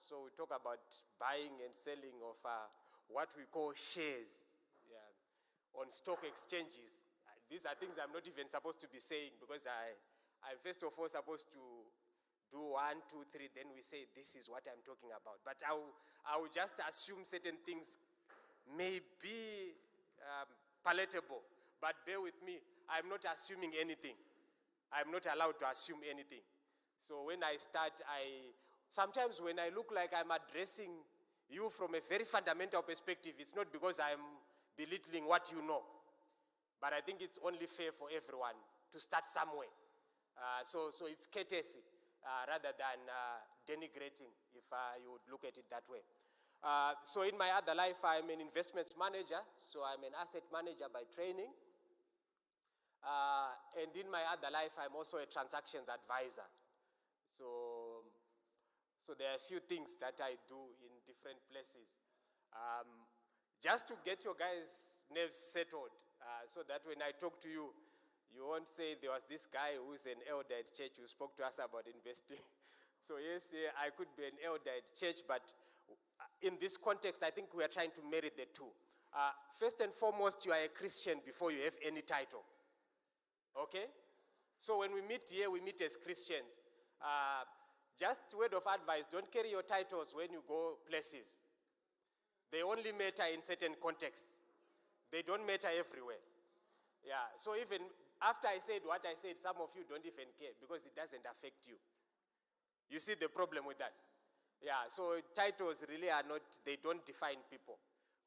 So we talk about buying and selling of what we call shares on stock exchanges. These are things I'm not even supposed to be saying, because I'm first of all supposed to do 1, 2, 3, then we say this is what I'm talking about. But I will just assume certain things may be palatable, but bear with me, I'm not assuming anything. I'm not allowed to assume anything. So when I start, sometimes when I look like I'm addressing you from a very fundamental perspective, it's not because I'm belittling what you know, but I think it's only fair for everyone to start somewhere. So it's courtesy rather than denigrating, if you would look at it that way. So in my other life, I'm an investments manager, so I'm an asset manager by training. And in my other life, I'm also a transactions advisor. So there are a few things that I do in different places. Just to get your guys' nerves settled, so that when I talk to you, you won't say there was this guy who's an elder at church who spoke to us about investing. So yes, I could be an elder at church, but in this context, I think we are trying to marry the two. First and foremost, you are a Christian before you have any title. Okay? So when we meet here, we meet as Christians. Just word of advice, don't carry your titles when you go places. They only matter in certain contexts. They don't matter everywhere. Yeah, so even after I said what I said, some of you don't even care because it doesn't affect you. You see the problem with that? Yeah, so titles really are not, they don't define people.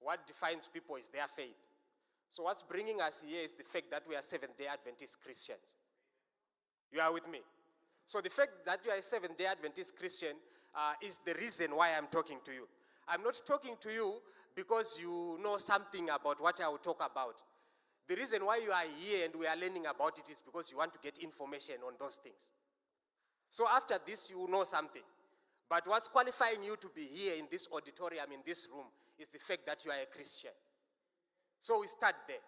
What defines people is their faith. So what's bringing us here is the fact that we are Seventh-day Adventist Christians. You are with me? So the fact that you are a Seventh-day Adventist Christian is the reason why I'm talking to you. I'm not talking to you because you know something about what I will talk about. The reason why you are here and we are learning about it is because you want to get information on those things. So after this, you will know something. But what's qualifying you to be here in this auditorium, in this room, is the fact that you are a Christian. So we start there.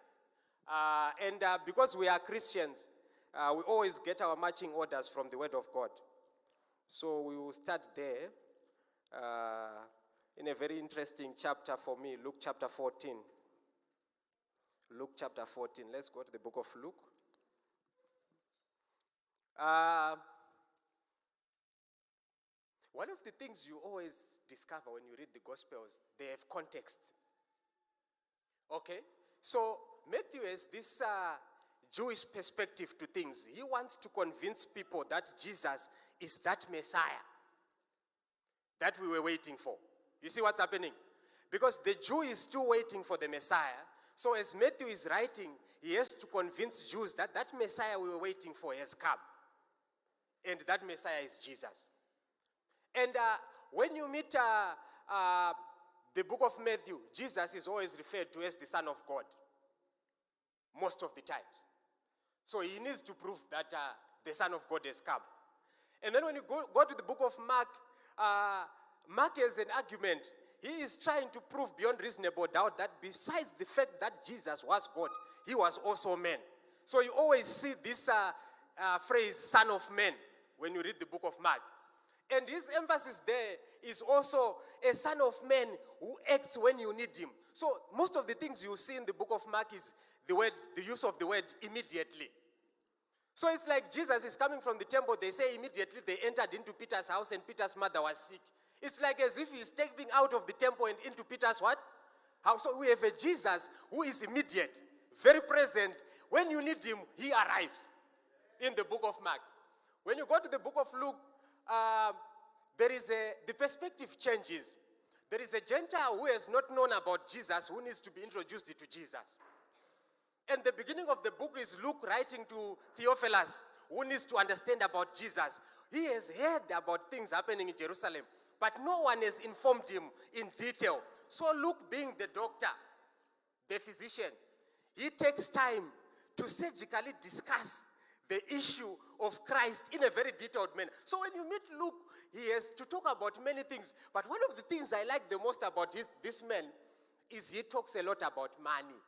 And because we are Christians, we always get our marching orders from the Word of God. So we will start there in a very interesting chapter for me, Luke chapter 14. Luke chapter 14. Let's go to the book of Luke. One of the things you always discover when you read the Gospels, they have context. Okay? So Matthew has this Jewish perspective to things. He wants to convince people that Jesus is that Messiah that we were waiting for. You see what's happening? Because the Jew is still waiting for the Messiah. So as Matthew is writing, he has to convince Jews that that Messiah we were waiting for has come. And that Messiah is Jesus. And when you meet the book of Matthew, Jesus is always referred to as the Son of God. Most of the times. So he needs to prove that the Son of God has come. And then when you go to the book of Mark, Mark has an argument. He is trying to prove beyond reasonable doubt that besides the fact that Jesus was God, he was also man. So you always see this phrase, Son of Man, when you read the book of Mark. And his emphasis there is also a son of man who acts when you need him. So most of the things you see in the book of Mark is the use of the word immediately. So it's like Jesus is coming from the temple. They say immediately they entered into Peter's house and Peter's mother was sick. It's like as if he's stepping out of the temple and into Peter's what? House. So we have a Jesus who is immediate, very present. When you need him, he arrives in the book of Mark. When you go to the book of Luke, the perspective changes. There is a Gentile who has not known about Jesus who needs to be introduced to Jesus. And the beginning of the book is Luke writing to Theophilus, who needs to understand about Jesus. He has heard about things happening in Jerusalem, but no one has informed him in detail. So Luke, being the doctor, the physician, he takes time to surgically discuss the issue of Christ in a very detailed manner. So when you meet Luke, he has to talk about many things. But one of the things I like the most about this man is he talks a lot about money.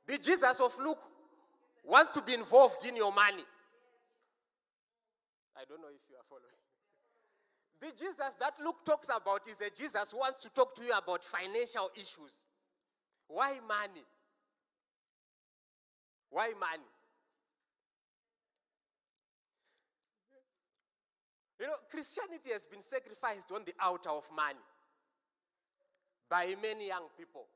The Jesus of Luke wants to be involved in your money. I don't know if you are following. The Jesus that Luke talks about is a Jesus who wants to talk to you about financial issues. Why money? Why money? You know, Christianity has been sacrificed on the altar of money by many young people.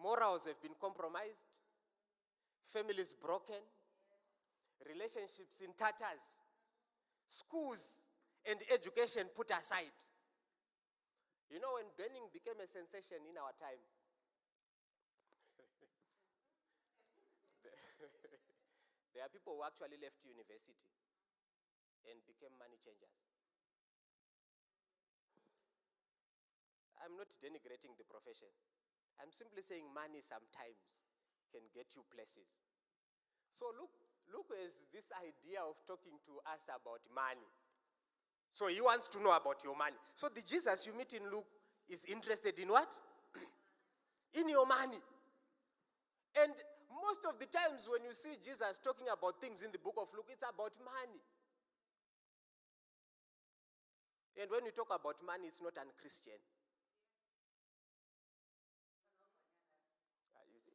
Morals have been compromised, families broken, relationships in tatters, schools and education put aside. You know, when burning became a sensation in our time, there are people who actually left university and became money changers. I'm not denigrating the profession. I'm simply saying money sometimes can get you places. So Luke has this idea of talking to us about money. So he wants to know about your money. So the Jesus you meet in Luke is interested in what? In your money. And most of the times when you see Jesus talking about things in the book of Luke, it's about money. And when you talk about money, it's not unchristian.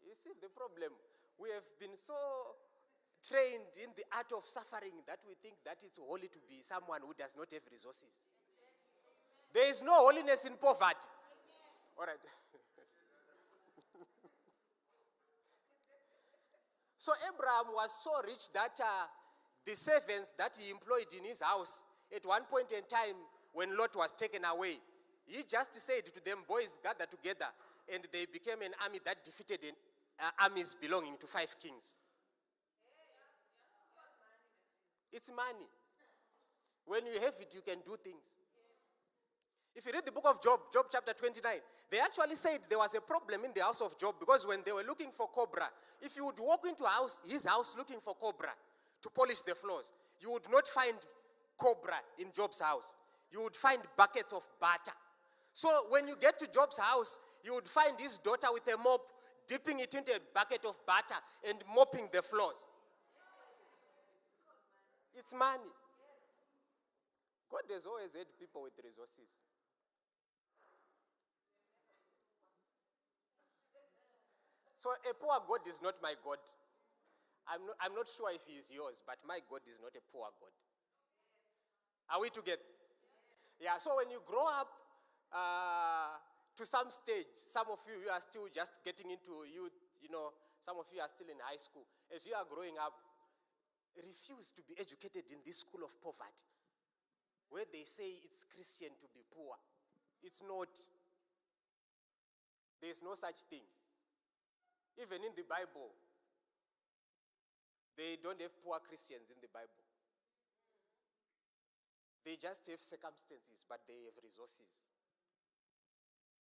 You see the problem? We have been so trained in the art of suffering that we think that it's holy to be someone who does not have resources. There is no holiness in poverty. All right. So Abraham was so rich that the servants that he employed in his house, at one point in time when Lot was taken away, he just said to them, boys, gather together. And they became an army that defeated armies belonging to 5 kings. It's money. When you have it, you can do things. If you read the book of Job, Job chapter 29, they actually said there was a problem in the house of Job because when they were looking for cobra, if you would walk into his house looking for cobra to polish the floors, you would not find cobra in Job's house. You would find buckets of butter. So when you get to Job's house, you would find his daughter with a mop, dipping it into a bucket of butter and mopping the floors. It's money. God has always had people with resources. So a poor God is not my God. I'm not sure if he is yours, but my God is not a poor God. Are we together? Yeah, so when you grow up to some stage, some of you are still just getting into youth, some of you are still in high school. As you are growing up, refuse to be educated in this school of poverty, where they say it's Christian to be poor. It's not. There's no such thing. Even in the Bible, they don't have poor Christians in the Bible. They just have circumstances, but they have resources.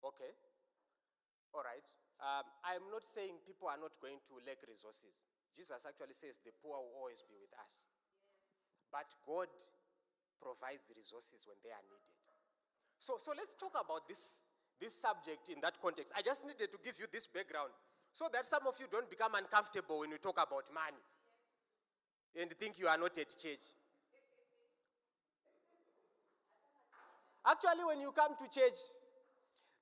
Okay? All right. I'm not saying people are not going to lack resources. Jesus actually says the poor will always be with us. But God provides resources when they are needed. So let's talk about this subject in that context. I just needed to give you this background so that some of you don't become uncomfortable when we talk about money and think you are not at church. Actually, when you come to church,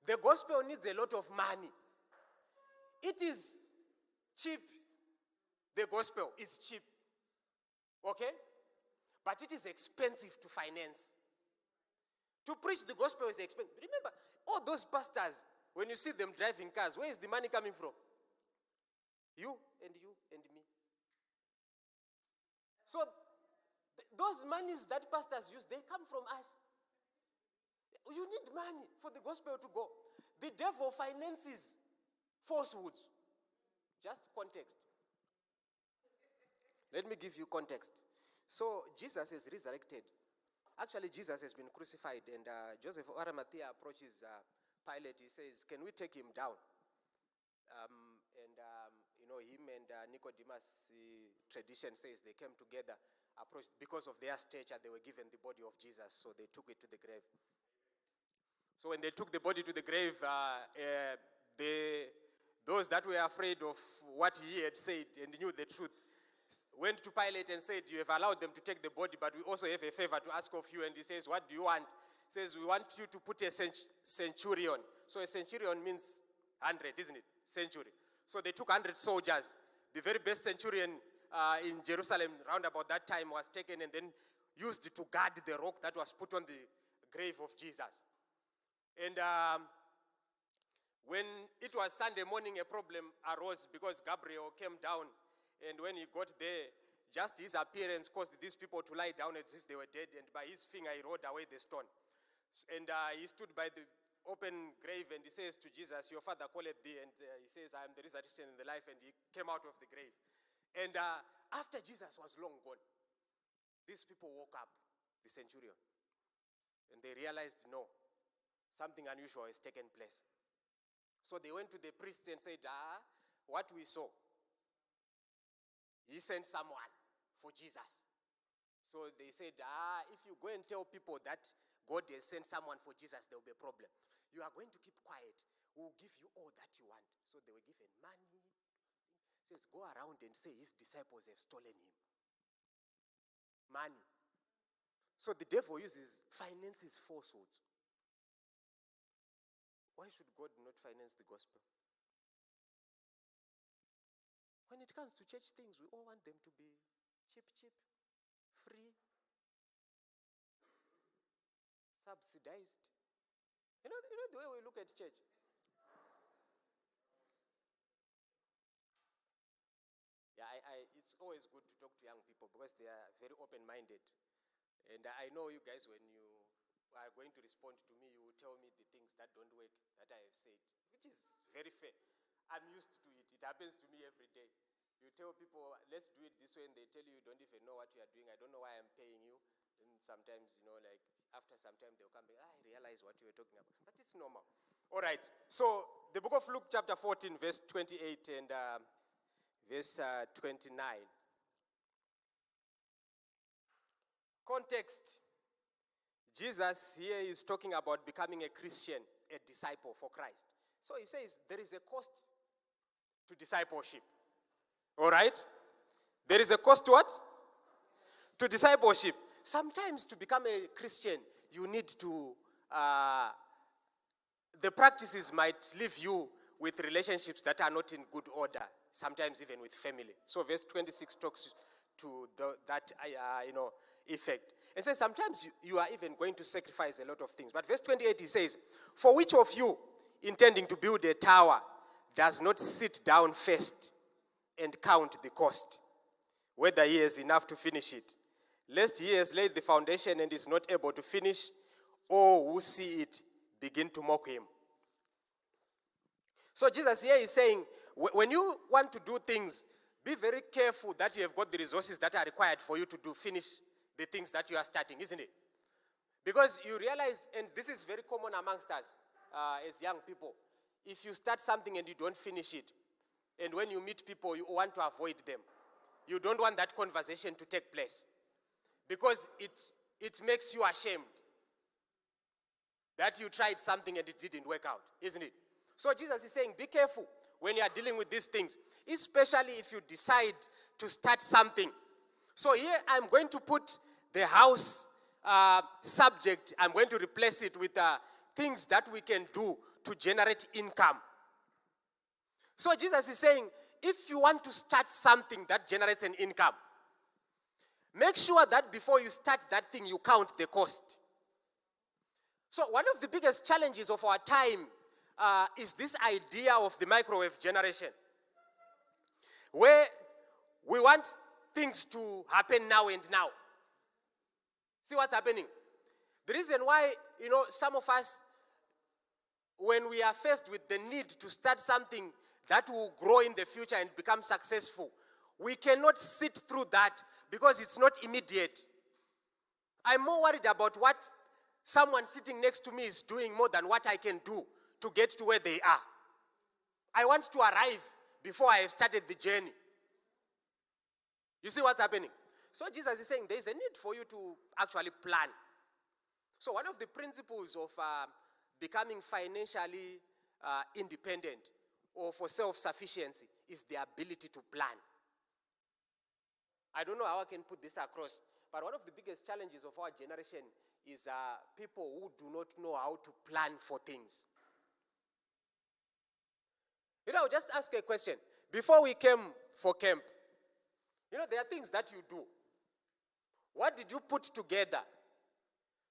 the gospel needs a lot of money. It is cheap. The gospel is cheap. Okay? But it is expensive to finance. To preach the gospel is expensive. Remember, all those pastors, when you see them driving cars, where is the money coming from? You and me. So those monies that pastors use, they come from us. You need money for the gospel to go. The devil finances falsehoods. Just context. Let me give you context. So Jesus is resurrected. Actually, Jesus has been crucified, and Joseph of Arimathea approaches Pilate. He says, "Can we take him down?" Him and Nicodemus, tradition says they came together, approached. Because of their stature, they were given the body of Jesus, so they took it to the grave. So when they took the body to the grave, those that were afraid of what he had said and knew the truth went to Pilate and said, you have allowed them to take the body, but we also have a favor to ask of you. And he says, what do you want? He says, we want you to put a centurion. So a centurion means 100, isn't it? Century. So they took 100 soldiers. The very best centurion in Jerusalem round about that time was taken and then used to guard the rock that was put on the grave of Jesus. And when it was Sunday morning, a problem arose because Gabriel came down, and when he got there, just his appearance caused these people to lie down as if they were dead, and by his finger he rolled away the stone. And he stood by the open grave and he says to Jesus, your father calleth thee, and he says, I am the resurrection and the life, and he came out of the grave. And after Jesus was long gone, these people woke up, the centurion, and they realized, no, something unusual has taken place. So they went to the priests and said, what we saw, he sent someone for Jesus. So they said, if you go and tell people that God has sent someone for Jesus, there will be a problem. You are going to keep quiet. We will give you all that you want. So they were given money. It says, go around and say his disciples have stolen him. Money. So the devil uses finances falsehoods. Why should God not finance the gospel? When it comes to church things, we all want them to be cheap, free, subsidized. You know the way we look at church. Yeah, it's always good to talk to young people because they are very open-minded. And I know you guys, when you are going to respond to me, you will tell me the things that don't work that I have said, which is very fair. I'm used to it. It happens to me every day. You tell people, let's do it this way, and they tell you you don't even know what you are doing. I don't know why I'm paying you. And sometimes, like after some time, they'll come back, I realize what you were talking about. But it's normal. All right. So the book of Luke chapter 14, verse 28 and verse 29. Context. Jesus here is talking about becoming a Christian, a disciple for Christ. So he says there is a cost to discipleship. All right? There is a cost to what? To discipleship. Sometimes to become a Christian, you need to, the practices might leave you with relationships that are not in good order, sometimes even with family. So verse 26 talks to that effect. And says sometimes you are even going to sacrifice a lot of things. But verse 28, he says, for which of you, intending to build a tower, does not sit down first and count the cost, whether he has enough to finish it, lest he has laid the foundation and is not able to finish, or who see it begin to mock him. So Jesus here is saying, when you want to do things, be very careful that you have got the resources that are required for you to finish the things that you are starting, isn't it? Because you realize, and this is very common amongst us as young people, if you start something and you don't finish it, and when you meet people, you want to avoid them. You don't want that conversation to take place because it makes you ashamed that you tried something and it didn't work out, isn't it? So Jesus is saying, be careful when you are dealing with these things, especially if you decide to start something. So here I'm going to put the house subject, I'm going to replace it with things that we can do to generate income. So Jesus is saying, if you want to start something that generates an income, make sure that before you start that thing, you count the cost. So one of the biggest challenges of our time is this idea of the microwave generation, where we want things to happen now and now. See what's happening? The reason why, some of us, when we are faced with the need to start something that will grow in the future and become successful, we cannot sit through that because it's not immediate. I'm more worried about what someone sitting next to me is doing more than what I can do to get to where they are. I want to arrive before I have started the journey. You see what's happening? So Jesus is saying there is a need for you to actually plan. So one of the principles of becoming financially independent, or for self-sufficiency, is the ability to plan. I don't know how I can put this across, but one of the biggest challenges of our generation is people who do not know how to plan for things. I'll just ask a question. Before we came for camp, there are things that you do. What did you put together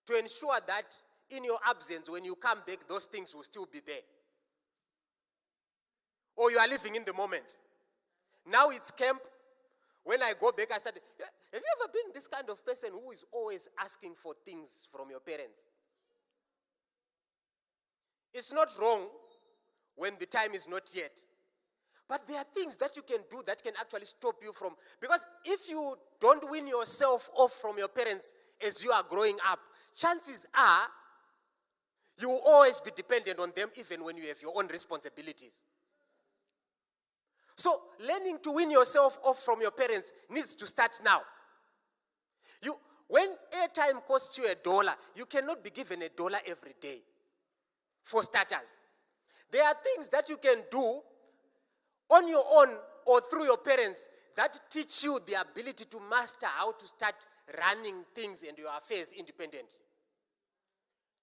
to ensure that in your absence, when you come back, those things will still be there? Or you are living in the moment? Now it's camp. When I go back, I started. Have you ever been this kind of person who is always asking for things from your parents? It's not wrong when the time is not yet. But there are things that you can do that can actually stop you from, because if you don't win yourself off from your parents as you are growing up, chances are you will always be dependent on them even when you have your own responsibilities. So learning to win yourself off from your parents needs to start now. When airtime costs you $1, you cannot be given $1 every day. For starters, there are things that you can do on your own or through your parents that teach you the ability to master how to start running things and your affairs independently.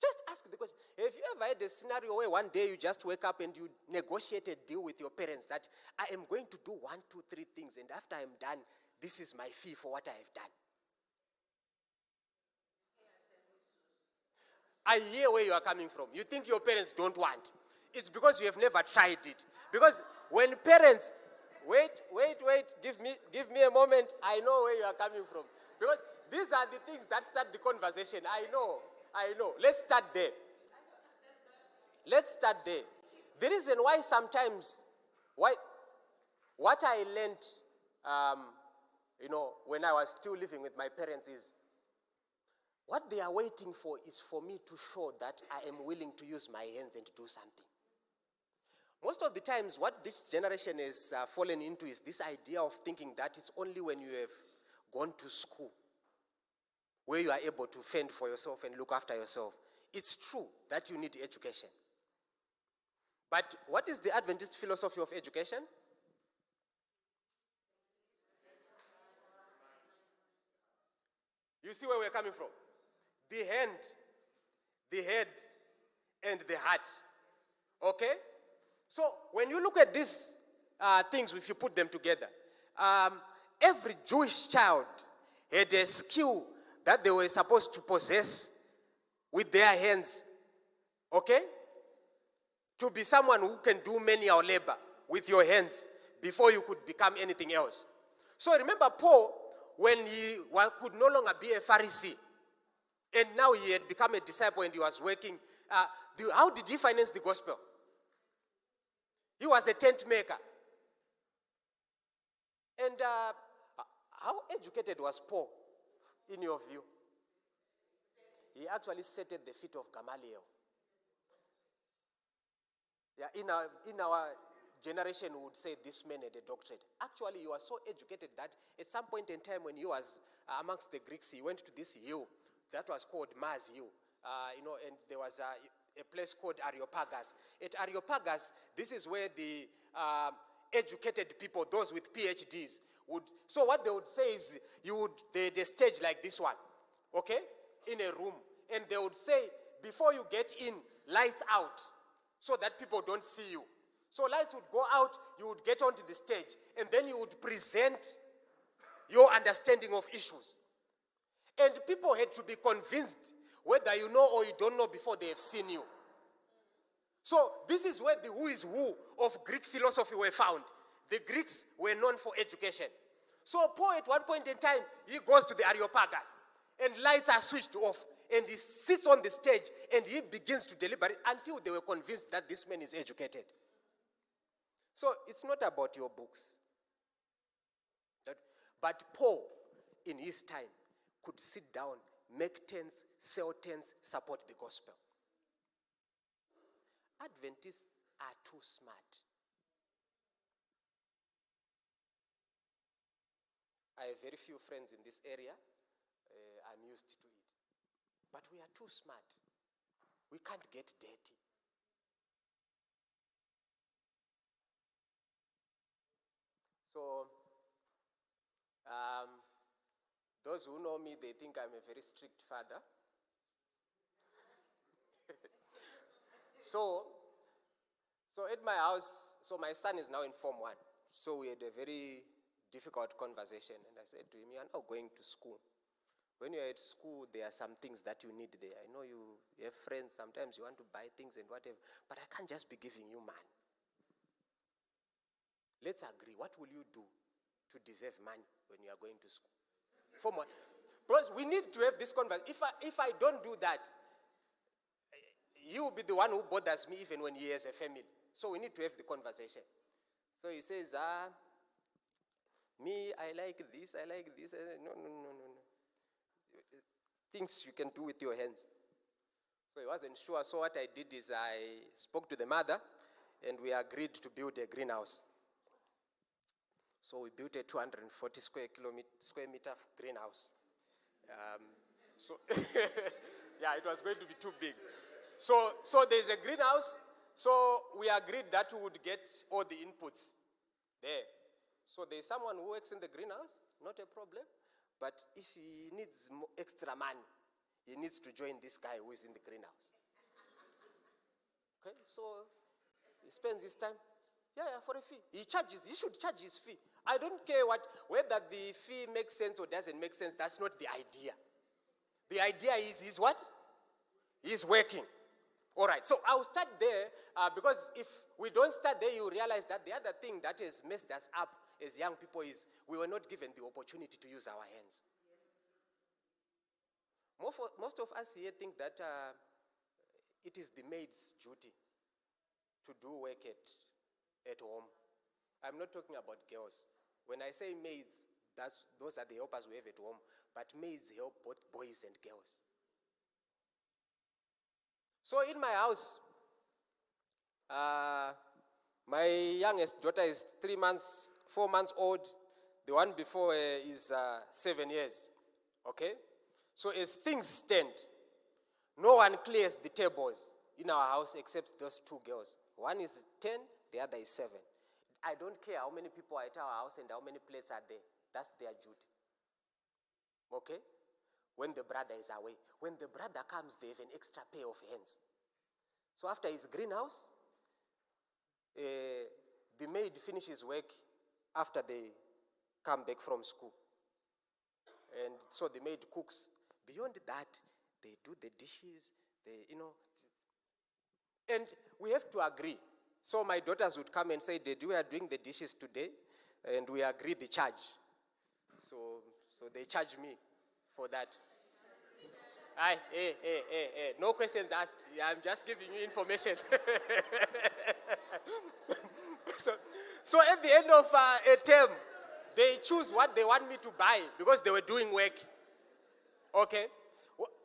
Just ask the question. Have you ever had a scenario where one day you just wake up and you negotiate a deal with your parents that I am going to do 1, 2, 3 things, and after I'm done, this is my fee for what I have done? I hear where you are coming from. You think your parents don't want. It's because you have never tried it. Because when parents, wait, give me a moment. I know where you are coming from. Because these are the things that start the conversation. I know. Let's start there. The reason why sometimes, what I learned, when I was still living with my parents is, what they are waiting for is for me to show that I am willing to use my hands and to do something. Most of the times, what this generation has fallen into is this idea of thinking that it's only when you have gone to school where you are able to fend for yourself and look after yourself. It's true that you need education. But what is the Adventist philosophy of education? You see where we're coming from? The hand, the head, and the heart. Okay? So when you look at these things, if you put them together, every Jewish child had a skill that they were supposed to possess with their hands. Okay? To be someone who can do manual labor with your hands before you could become anything else. So remember Paul, when he could no longer be a Pharisee, and now he had become a disciple and he was working. How did he finance the gospel? He was a tent maker. And how educated was Paul, in your view? He actually sat at the feet of Gamaliel. Yeah, in our generation, we would say this man had a doctorate. Actually, he was so educated that at some point in time when he was amongst the Greeks, he went to this hill that was called Mars Hill, and there was a place called Areopagus. At Areopagus, this is where the educated people, those with PhDs, would. So what they would say is, they stage like this one, okay, in a room, and they would say, before you get in, lights out, so that people don't see you. So lights would go out, you would get onto the stage, and then you would present your understanding of issues. And people had to be convinced whether you know or you don't know before they have seen you. So this is where the who is who of Greek philosophy were found. The Greeks were known for education. So Paul, at one point in time, he goes to the Areopagus, and lights are switched off, and he sits on the stage, and he begins to deliberate until they were convinced that this man is educated. So it's not about your books. But Paul, in his time, could sit down, make tents, sell tents, support the gospel. Adventists are too smart. I have very few friends in this area. I'm used to it. But we are too smart. We can't get dirty. So, Those who know me, they think I'm a very strict father. So at my house, so my son is now in Form 1. So we had a very difficult conversation. And I said to him, "You are now going to school. When you're at school, there are some things that you need there. I know you have friends, sometimes you want to buy things and whatever, but I can't just be giving you money. Let's agree, what will you do to deserve money when you are going to school?" Form 1. Because we need to have this conversation. If I don't do that, he will be the one who bothers me even when he has a family. So we need to have the conversation. So he says, me, I like this. I said, no. Things you can do with your hands. So he wasn't sure. So what I did is I spoke to the mother, and we agreed to build a greenhouse. So we built a 240 square meter greenhouse. Yeah, it was going to be too big. So there's a greenhouse. So we agreed that we would get all the inputs there. So there's someone who works in the greenhouse, not a problem. But if he needs extra money, he needs to join this guy who is in the greenhouse. Okay, so he spends his time, for a fee. He should charge his fee. I don't care whether the fee makes sense or doesn't make sense. That's not the idea. The idea is what? He's working. All right, so I'll start there because if we don't start there, you realize that the other thing that has messed us up as young people is we were not given the opportunity to use our hands. Most of us here think that it is the maid's duty to do work at home. I'm not talking about girls. When I say maids, those are the helpers we have at home, but maids help both boys and girls. So in my house, my youngest daughter is 4 months old. The one before is 7 years. Okay? So as things stand, no one clears the tables in our house except those two girls. One is 10, the other is 7. I don't care how many people are at our house and how many plates are there. That's their duty. Okay? When the brother is away. When the brother comes, they have an extra pair of hands. So after his greenhouse, the maid finishes work after they come back from school. And so the maid cooks. Beyond that, they do the dishes, and we have to agree. So my daughters would come and say, "Daddy, we are doing the dishes today," and we agree the charge. So they charge me for that. No questions asked. I'm just giving you information. So at the end of a term, they choose what they want me to buy because they were doing work. Okay?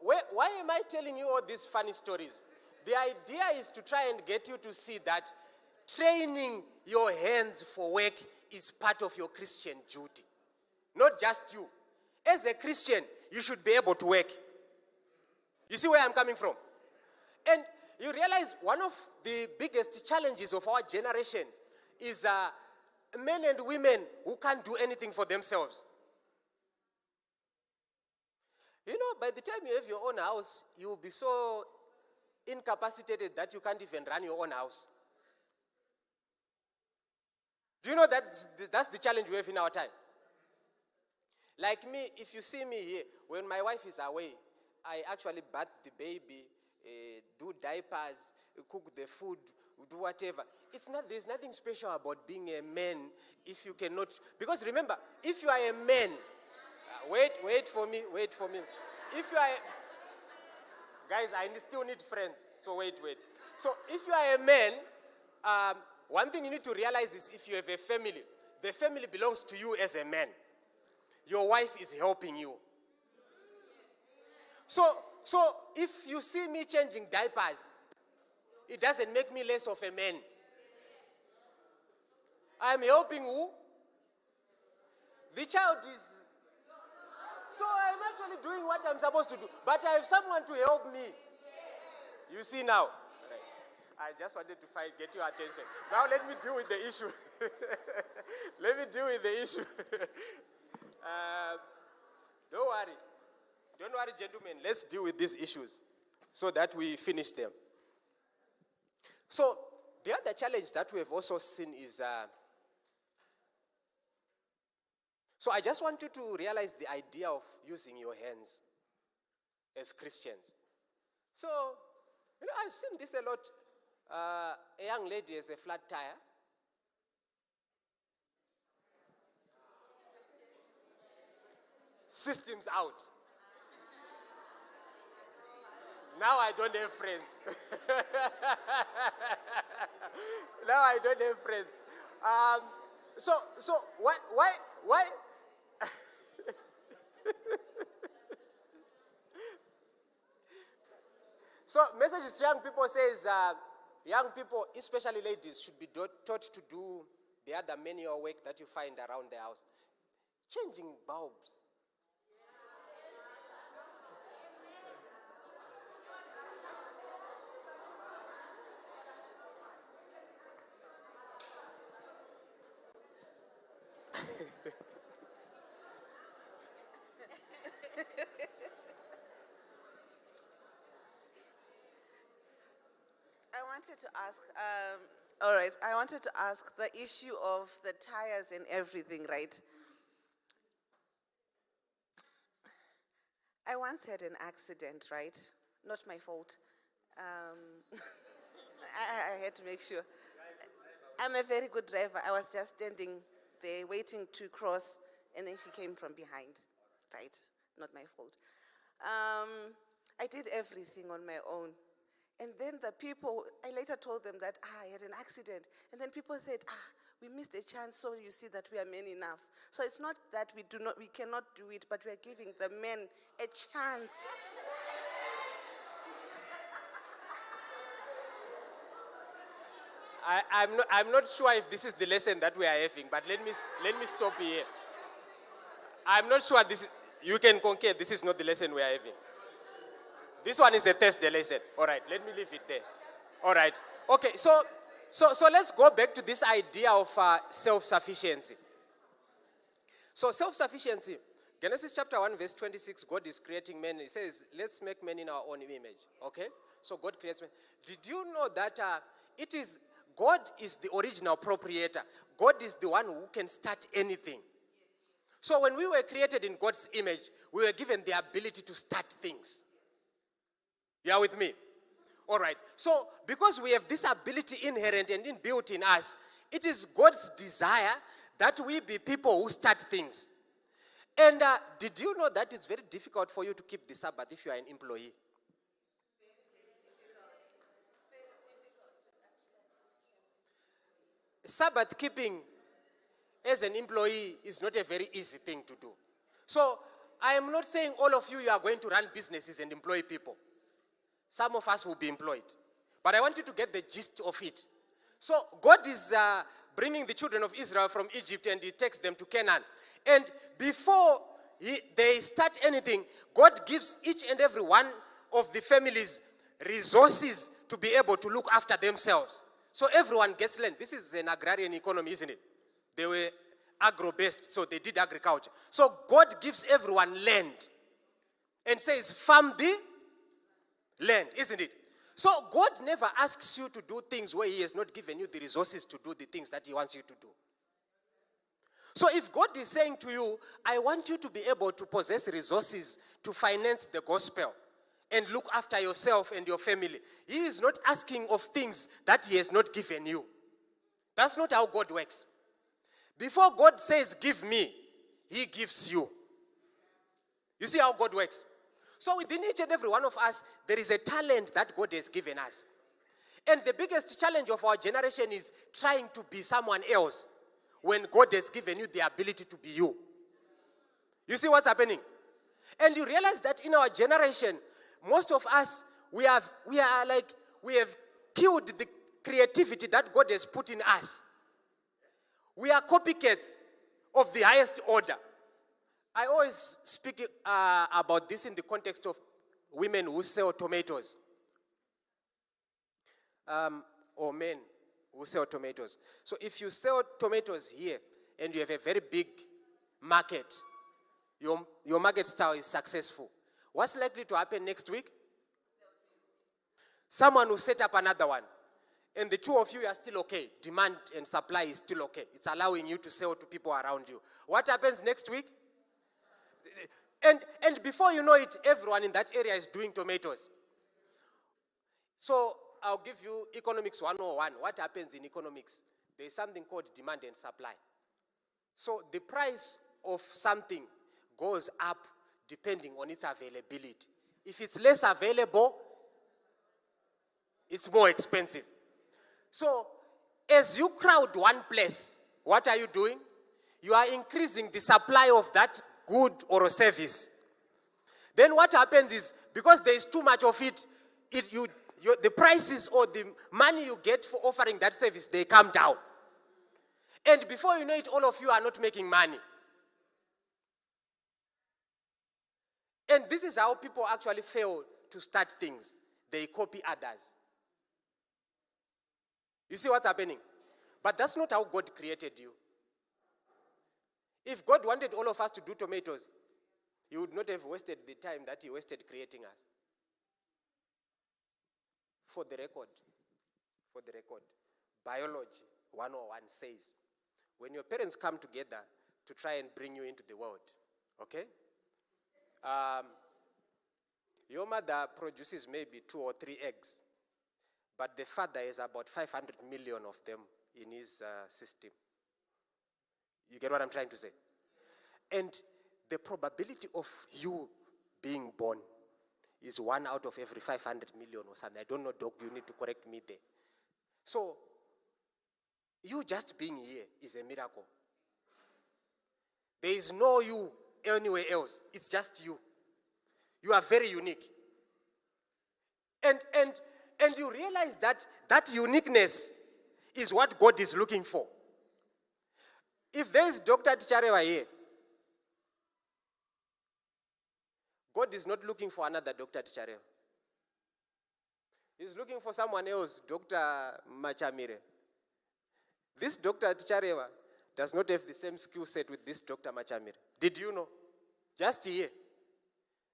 Why am I telling you all these funny stories? The idea is to try and get you to see that training your hands for work is part of your Christian duty. Not just you. As a Christian, you should be able to work. You see where I'm coming from? And you realize one of the biggest challenges of our generation is men and women who can't do anything for themselves. By the time you have your own house, you will be so incapacitated that you can't even run your own house. Do you know that's the challenge we have in our time? Like me, if you see me here, when my wife is away, I actually bath the baby, do diapers, cook the food, do whatever. There's nothing special about being a man if you cannot. Because remember, if you are a man, wait for me. If you are guys, I still need friends, so wait. So if you are a man, one thing you need to realize is if you have a family, the family belongs to you as a man. Your wife is helping you. So if you see me changing diapers, it doesn't make me less of a man. I'm helping who? The child is. So I'm actually doing what I'm supposed to do. But I have someone to help me. You see now? I just wanted to get your attention. Now let me deal with the issue. Don't worry. Don't worry, gentlemen. Let's deal with these issues so that we finish them. So, the other challenge that we have also seen is, so I just want you to realize the idea of using your hands as Christians. So, I've seen this a lot. A young lady has a flat tire. Systems out. Now I don't have friends. Now I don't have friends. So why? So message to young people says, young people, especially ladies, should be taught to do the other manual work that you find around the house. Changing bulbs. I wanted to ask the issue of the tires and everything, right? I once had an accident, right? Not my fault. I had to make sure. I'm a very good driver. I was just standing there waiting to cross, and then she came from behind, right? Not my fault. I did everything on my own. And then the people, I later told them that I had an accident. And then people said, we missed a chance, so you see that we are men enough. So it's not that we cannot do it, but we are giving the men a chance. I'm not sure if this is the lesson that we are having, but let me stop here. I'm not sure you can concur, this is not the lesson we are having. This one is a test lesson. All right, let me leave it there. All right. Okay, so let's go back to this idea of self-sufficiency. So self-sufficiency, Genesis chapter 1, verse 26, God is creating man. He says, let's make man in our own image. Okay? So God creates man. Did you know that God is the original proprietor? God is the one who can start anything. So when we were created in God's image, we were given the ability to start things. You are with me? All right. So, because we have this ability inherent and inbuilt in us, it is God's desire that we be people who start things. And did you know that it's very difficult for you to keep the Sabbath if you are an employee? Sabbath keeping as an employee is not a very easy thing to do. So, I am not saying all of you are going to run businesses and employ people. Some of us will be employed. But I want you to get the gist of it. So God is bringing the children of Israel from Egypt, and he takes them to Canaan. And before they start anything, God gives each and every one of the families resources to be able to look after themselves. So everyone gets land. This is an agrarian economy, isn't it? They were agro-based, so they did agriculture. So God gives everyone land and says, farm the land, isn't it? So God never asks you to do things where he has not given you the resources to do the things that he wants you to do. So if God is saying to you, I want you to be able to possess resources to finance the gospel and look after yourself and your family, he is not asking of things that he has not given you. That's not how God works. Before God says, give me, he gives you. You see how God works? So within each and every one of us, there is a talent that God has given us. And the biggest challenge of our generation is trying to be someone else when God has given you the ability to be you. You see what's happening? And you realize that in our generation, most of us, we have killed the creativity that God has put in us. We are copycats of the highest order. I always speak about this in the context of women who sell tomatoes. Or men who sell tomatoes. So if you sell tomatoes here and you have a very big market, your market style is successful. What's likely to happen next week? Someone will set up another one. And the two of you are still okay. Demand and supply is still okay. It's allowing you to sell to people around you. What happens next week? And before you know it, everyone in that area is doing tomatoes. So I'll give you economics 101. What happens in economics? There is something called demand and supply. So the price of something goes up depending on its availability. If it's less available, it's more expensive. So as you crowd one place, what are you doing? You are increasing the supply of that good or a service. Then what happens is, because there is too much of it, the prices or the money you get for offering that service, they come down. And before you know it, all of you are not making money. And this is how people actually fail to start things. They copy others. You see what's happening? But that's not how God created you. If God wanted all of us to do tomatoes, He would not have wasted the time that He wasted creating us. For the record, Biology 101 says, when your parents come together to try and bring you into the world, okay? Your mother produces maybe 2 or 3 eggs, but the father has about 500 million of them in his system. You get what I'm trying to say? And the probability of you being born is 1 out of every 500 million or something. I don't know, Doc, you need to correct me there. So, you just being here is a miracle. There is no you anywhere else. It's just you. You are very unique. And you realize that that uniqueness is what God is looking for. If there is Dr. Ticharewa here, God is not looking for another Dr. Ticharewa. He's looking for someone else, Dr. Machamire. This Dr. Ticharewa does not have the same skill set with this Dr. Machamire. Did you know? Just here.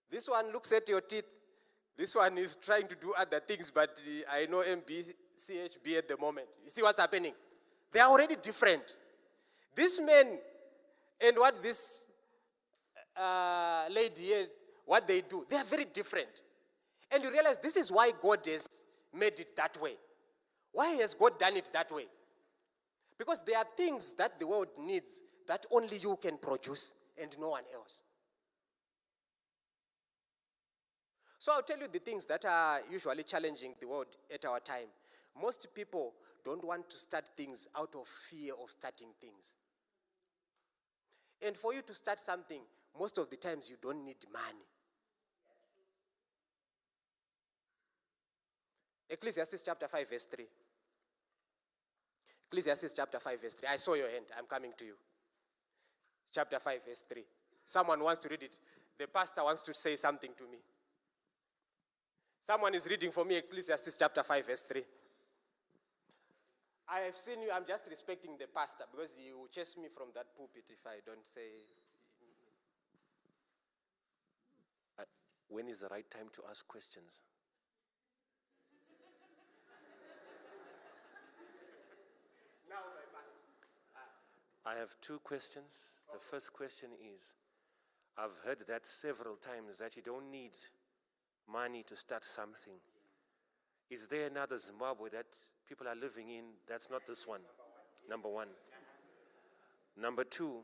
This one looks at your teeth. This one is trying to do other things, but I know MBCHB at the moment. You see what's happening? They are already different. This man and what this lady here, what they do, they are very different. And you realize this is why God has made it that way. Why has God done it that way? Because there are things that the world needs that only you can produce and no one else. So I'll tell you the things that are usually challenging the world at our time. Most people don't want to start things out of fear of starting things. And for you to start something, most of the times you don't need money. Ecclesiastes chapter 5 verse 3. Ecclesiastes chapter 5 verse 3. I saw your hand. I'm coming to you. Chapter 5 verse 3. Someone wants to read it. The pastor wants to say something to me. Someone is reading for me Ecclesiastes chapter 5 verse 3. I have seen you. I'm just respecting the pastor because he will chase me from that pulpit if I don't say. When is the right time to ask questions? Now, my pastor. I have 2 questions. The first question is, I've heard that several times that you don't need money to start something. Is there another Zimbabwe that people are living in that's not this one? Number one. Number 2,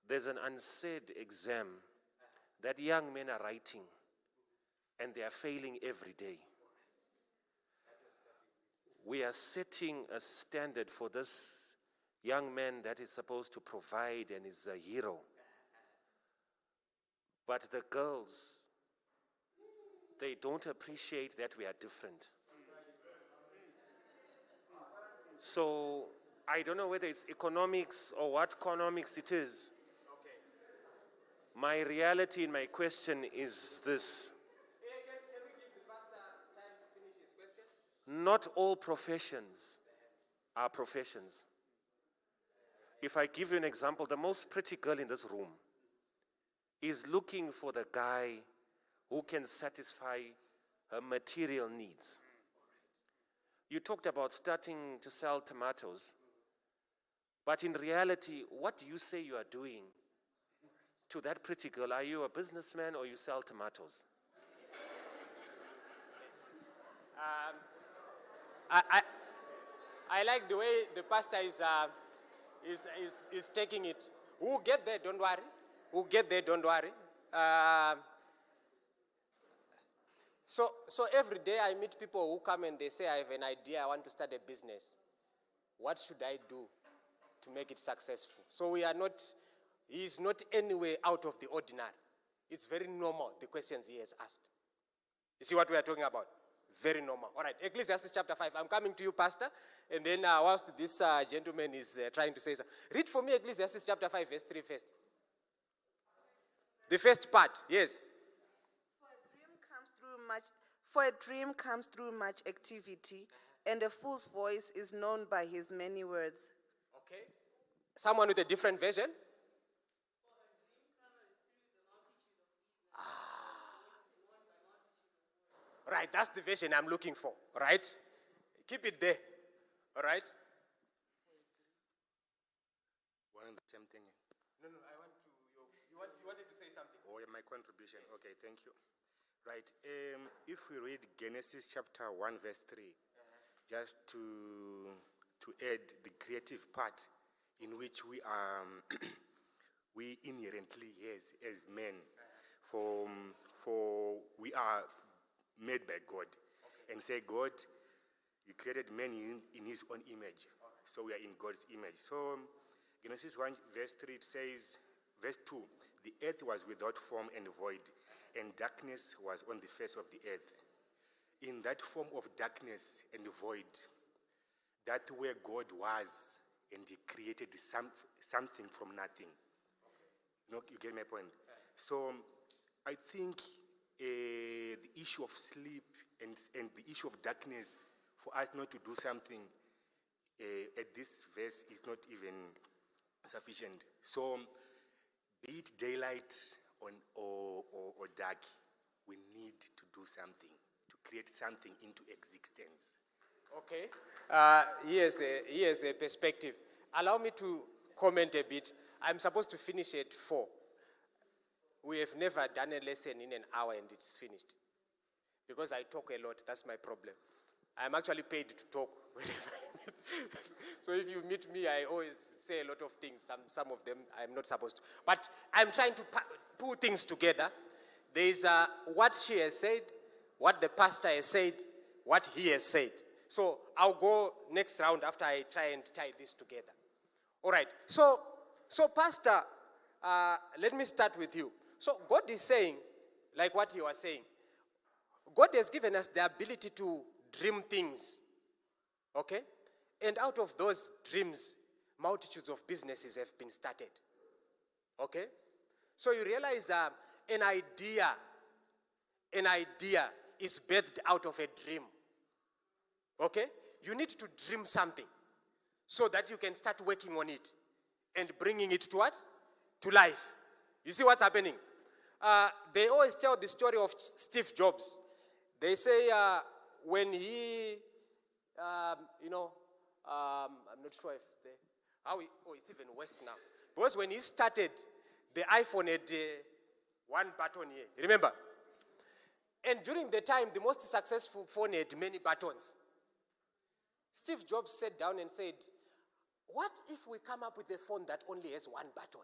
there's an unsaid exam that young men are writing and they are failing every day. We are setting a standard for this young man that is supposed to provide and is a hero. But the girls, they don't appreciate that we are different. So I don't know whether it's economics or what economics it is. My reality in my question is this. Can we give the pastor time to finish his question? Not all professions are professions. If I give you an example, the most pretty girl in this room is looking for the guy who can satisfy her material needs. You talked about starting to sell tomatoes, but in reality, what do you say you are doing to that pretty girl? Are you a businessman or you sell tomatoes? I like the way the pastor is taking it. We'll get there, don't worry. We'll get there, don't worry. So every day I meet people who come and they say, I have an idea, I want to start a business. What should I do to make it successful? So he is not anywhere out of the ordinary. It's very normal, the questions he has asked. You see what we are talking about? Very normal. All right, Ecclesiastes chapter 5. I'm coming to you, Pastor. And then whilst this gentleman is trying to say something, read for me Ecclesiastes chapter 5, verse 3 first. The first part, yes. For a dream comes through much activity, and a fool's voice is known by his many words. Okay. Someone with a different version? Right, that's the version I'm looking for, right? Keep it there, all right? One and the same thing. No, I want to, you wanted to say something. Oh, yeah, my contribution. Okay, thank you. Right, if we read Genesis chapter 1, verse 3, just to add the creative part in which we are, we inherently, as men, for we are made by God. Okay. And say, God, you created man in his own image. Okay. So we are in God's image. So Genesis 1 verse 3, it says, verse 2, the earth was without form and void, and darkness was on the face of the earth. In that form of darkness and void, that where God was, and he created something from nothing. Okay. You know, you get my point? Okay. So I think the issue of sleep and the issue of darkness, for us not to do something at this verse is not even sufficient. So, be it daylight or dark, we need to do something, to create something into existence. Okay. Here's a perspective. Allow me to comment a bit. I'm supposed to finish at 4. We have never done a lesson in an hour and it's finished. Because I talk a lot, that's my problem. I'm actually paid to talk. So if you meet me, I always say a lot of things. Some of them I'm not supposed to. But I'm trying to put things together. There is what she has said, what the pastor has said, what he has said. So I'll go next round after I try and tie this together. All right. So Pastor, let me start with you. So God is saying, like what you are saying, God has given us the ability to dream things, okay? And out of those dreams, multitudes of businesses have been started, okay? So you realize an idea is birthed out of a dream, okay? You need to dream something so that you can start working on it and bringing it to what? To life. You see what's happening? They always tell the story of Steve Jobs. They say when he, I'm not sure if it's even worse now. Because when he started, the iPhone had one button here. Remember? And during the time, the most successful phone had many buttons. Steve Jobs sat down and said, what if we come up with a phone that only has one button?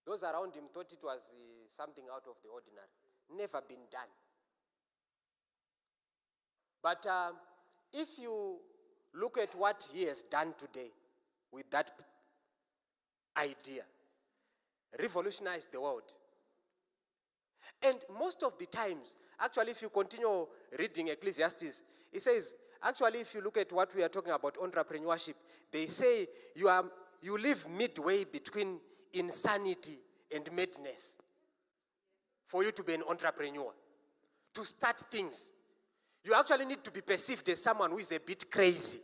Those around him thought it was something out of the ordinary. Never been done. But if you look at what he has done today with that idea, revolutionized the world. And most of the times, actually, if you continue reading Ecclesiastes, it says, actually, if you look at what we are talking about, entrepreneurship, they say you live midway between insanity and madness for you to be an entrepreneur, to start things. You actually need to be perceived as someone who is a bit crazy.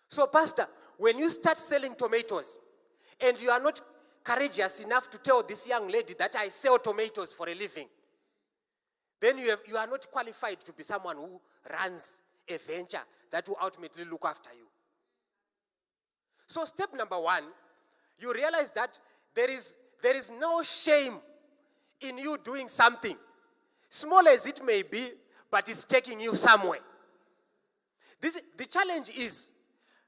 So, Pastor, when you start selling tomatoes and you are not courageous enough to tell this young lady that I sell tomatoes for a living, then you are not qualified to be someone who runs a venture that will ultimately look after you. So step number one, you realize that there is no shame in you doing something, small as it may be, but it's taking you somewhere. The challenge is,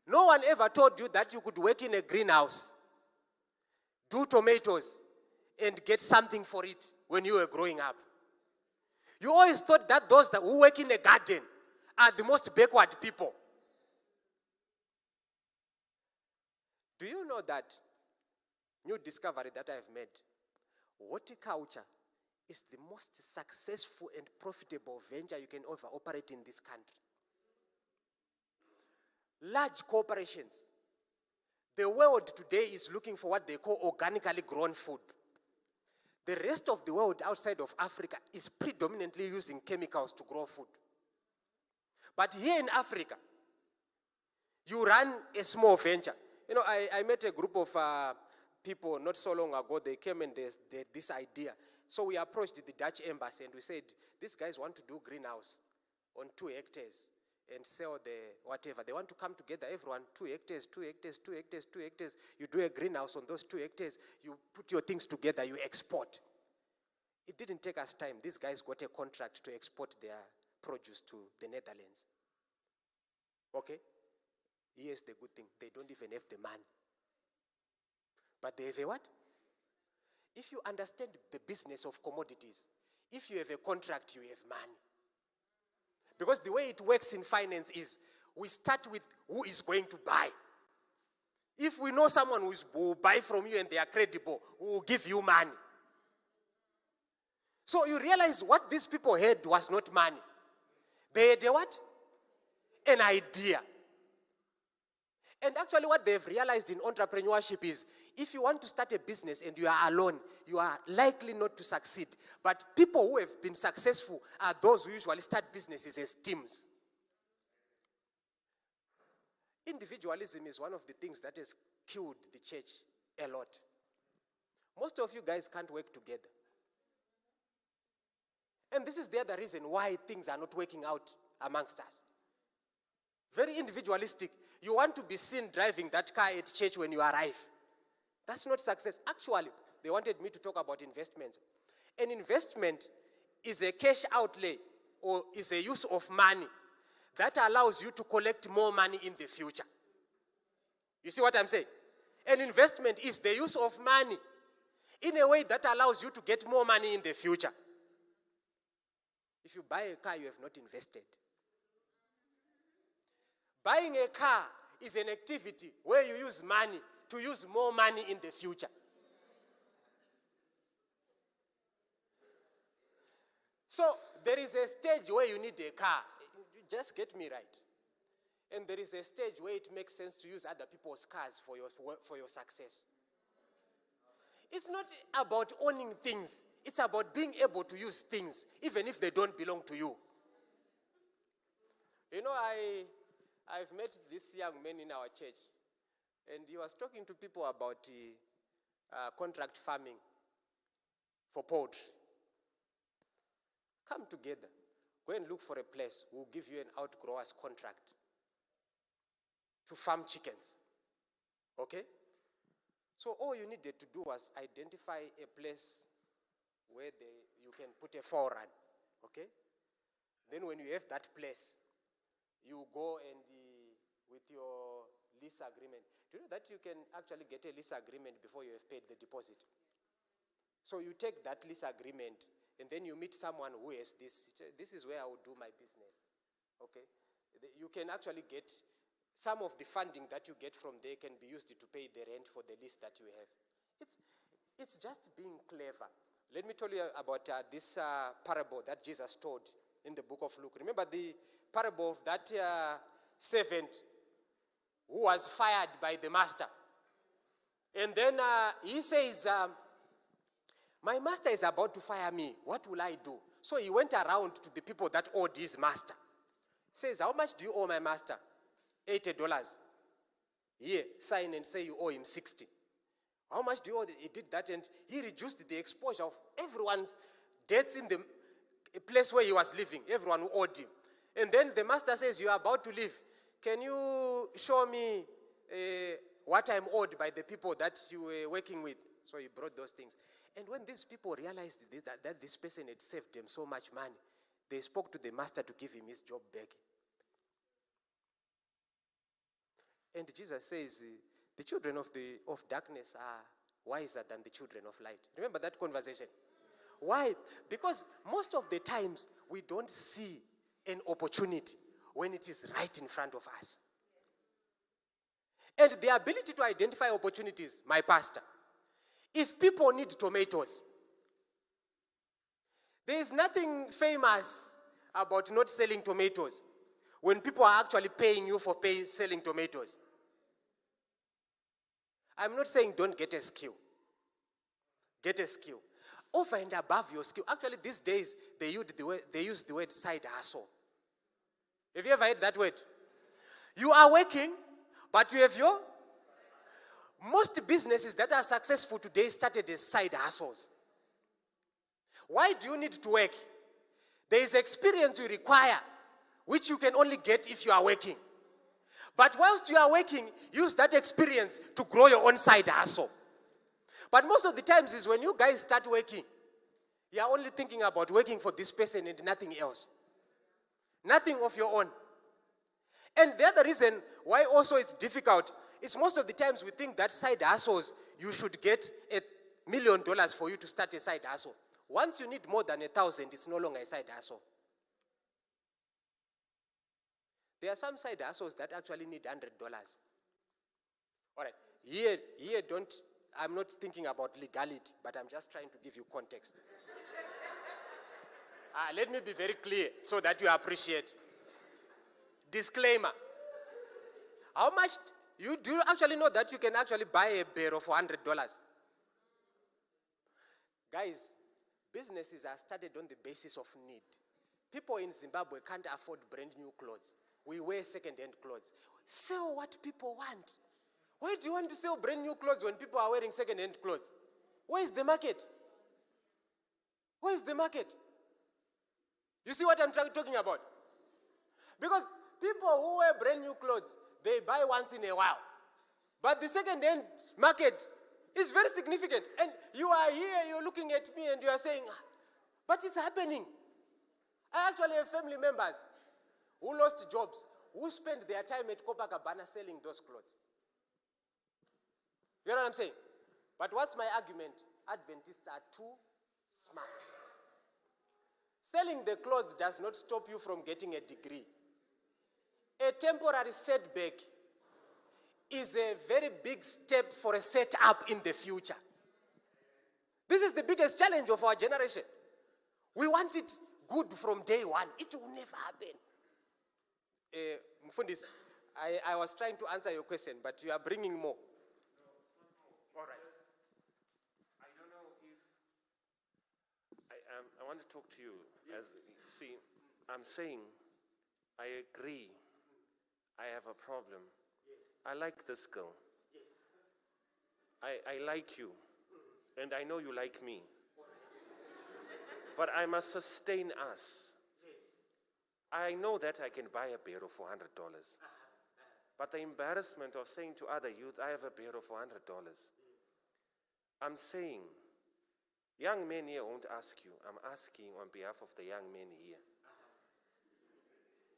no one ever told you that you could work in a greenhouse, do tomatoes, and get something for it when you were growing up. You always thought that those who work in a garden are the most backward people. Do you know that new discovery that I've made? Horticulture is the most successful and profitable venture you can ever operate in this country. Large corporations. The world today is looking for what they call organically grown food. The rest of the world outside of Africa is predominantly using chemicals to grow food. But here in Africa, you run a small venture. You know, I met a group of people not so long ago. They came and they had this idea. So we approached the Dutch embassy and we said, these guys want to do greenhouse on 2 hectares and sell the whatever. They want to come together, everyone, 2 hectares, 2 hectares, 2 hectares, 2 hectares. You do a greenhouse on those 2 hectares. You put your things together, you export. It didn't take us time. These guys got a contract to export their produce to the Netherlands. Okay? Here's the good thing. They don't even have the money. But they have a what? If you understand the business of commodities, if you have a contract, you have money. Because the way it works in finance is, we start with who is going to buy. If we know someone who will buy from you and they are credible, who will give you money. So you realize what these people had was not money. They had a what? An idea. And actually what they've realized in entrepreneurship is, if you want to start a business and you are alone, you are likely not to succeed. But people who have been successful are those who usually start businesses as teams. Individualism is one of the things that has killed the church a lot. Most of you guys can't work together. And this is the other reason why things are not working out amongst us. Very individualistic. You want to be seen driving that car at church when you arrive. That's not success. Actually, they wanted me to talk about investments. An investment is a cash outlay or is a use of money that allows you to collect more money in the future. You see what I'm saying? An investment is the use of money in a way that allows you to get more money in the future. If you buy a car, you have not invested. Buying a car is an activity where you use money to use more money in the future. So there is a stage where you need a car. Just get me right. And there is a stage where it makes sense to use other people's cars for your success. It's not about owning things. It's about being able to use things, even if they don't belong to you. You know, I've met this young man in our church, and he was talking to people about contract farming for poultry. Come together. Go and look for a place. We'll give you an outgrower's contract to farm chickens. Okay? So all you needed to do was identify a place where you can put a foreign. Okay? Then when you have that place, you go and with your lease agreement. Do you know that you can actually get a lease agreement before you have paid the deposit? So you take that lease agreement and then you meet someone who has this. This is where I will do my business. Okay? You can actually get some of the funding that you get from there can be used to pay the rent for the lease that you have. It's just being clever. Let me tell you about this parable that Jesus told in the book of Luke. Remember the parable of that servant who was fired by the master. And then he says, my master is about to fire me. What will I do? So he went around to the people that owed his master. He says, how much do you owe my master? $80. Here, sign and say you owe him 60. How much do you owe? He did that, and he reduced the exposure of everyone's debts in the place where he was living, everyone who owed him. And then the master says, you are about to leave. Can you show me what I'm owed by the people that you were working with? So he brought those things. And when these people realized that this person had saved them so much money, they spoke to the master to give him his job back. And Jesus says, the children of darkness are wiser than the children of light. Remember that conversation? Why? Because most of the times we don't see an opportunity when it is right in front of us. And the ability to identify opportunities, my pastor, if people need tomatoes, there is nothing famous about not selling tomatoes when people are actually paying you for selling tomatoes. I'm not saying don't get a skill. Get a skill. Over and above your skill. Actually, these days, they use the word side hustle. Have you ever heard that word? You are working, but you have your... Most businesses that are successful today started as side hustles. Why do you need to work? There is experience you require, which you can only get if you are working. But whilst you are working, use that experience to grow your own side hustle. But most of the times is when you guys start working, you are only thinking about working for this person and nothing else. Nothing of your own. And the other reason why also it's difficult is most of the times we think that side hustles, you should get $1 million for you to start a side hustle. Once you need more than 1,000, it's no longer a side hustle. There are some side hustles that actually need $100. All right, here I'm not thinking about legality, but I'm just trying to give you context. Let me be very clear so that you appreciate. Disclaimer. How much, do you actually know that you can actually buy a barrel for $100? Guys, businesses are started on the basis of need. People in Zimbabwe can't afford brand new clothes. We wear second-hand clothes. Sell what people want. Why do you want to sell brand new clothes when people are wearing second-hand clothes? Where is the market? Where is the market? You see what I'm talking about? Because people who wear brand new clothes, they buy once in a while. But the second-hand market is very significant. And you are here, you're looking at me and you are saying, but it's happening. I actually have family members who lost jobs, who spent their time at Copacabana selling those clothes. You know what I'm saying? But what's my argument? Adventists are too smart. Selling the clothes does not stop you from getting a degree. A temporary setback is a very big step for a setup in the future. This is the biggest challenge of our generation. We want it good from day one. It will never happen. Mfundis, I was trying to answer your question, but you are bringing more. All right. I don't know if I want to talk to you. As see, I'm saying I agree. I have a problem. Yes. I like this girl. Yes. I like you, and I know you like me. But I must sustain us. Yes. I know that I can buy a barrel for $100. But the embarrassment of saying to other youth, I have a barrel for $100. I'm saying, young men here won't ask you. I'm asking on behalf of the young men here.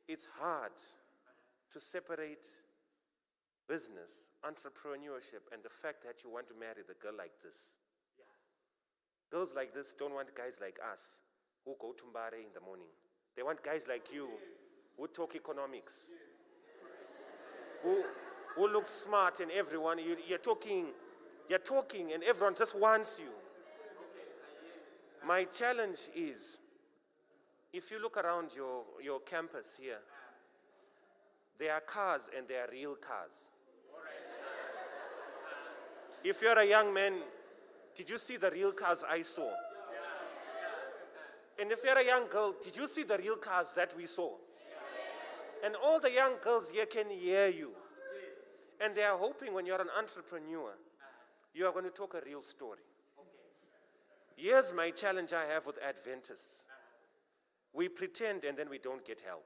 It's hard to separate business, entrepreneurship, and the fact that you want to marry the girl like this. Girls like this don't want guys like us who go to Mbare in the morning. They want guys like you who talk economics, who look smart, and everyone, you're talking and everyone just wants you. My challenge is, if you look around your campus here, there are cars and there are real cars. If you're a young man, did you see the real cars I saw? And if you're a young girl, did you see the real cars that we saw? And all the young girls here can hear you. And they are hoping when you're an entrepreneur, You are going to talk a real story. Here's my challenge I have with Adventists. We pretend and then we don't get help.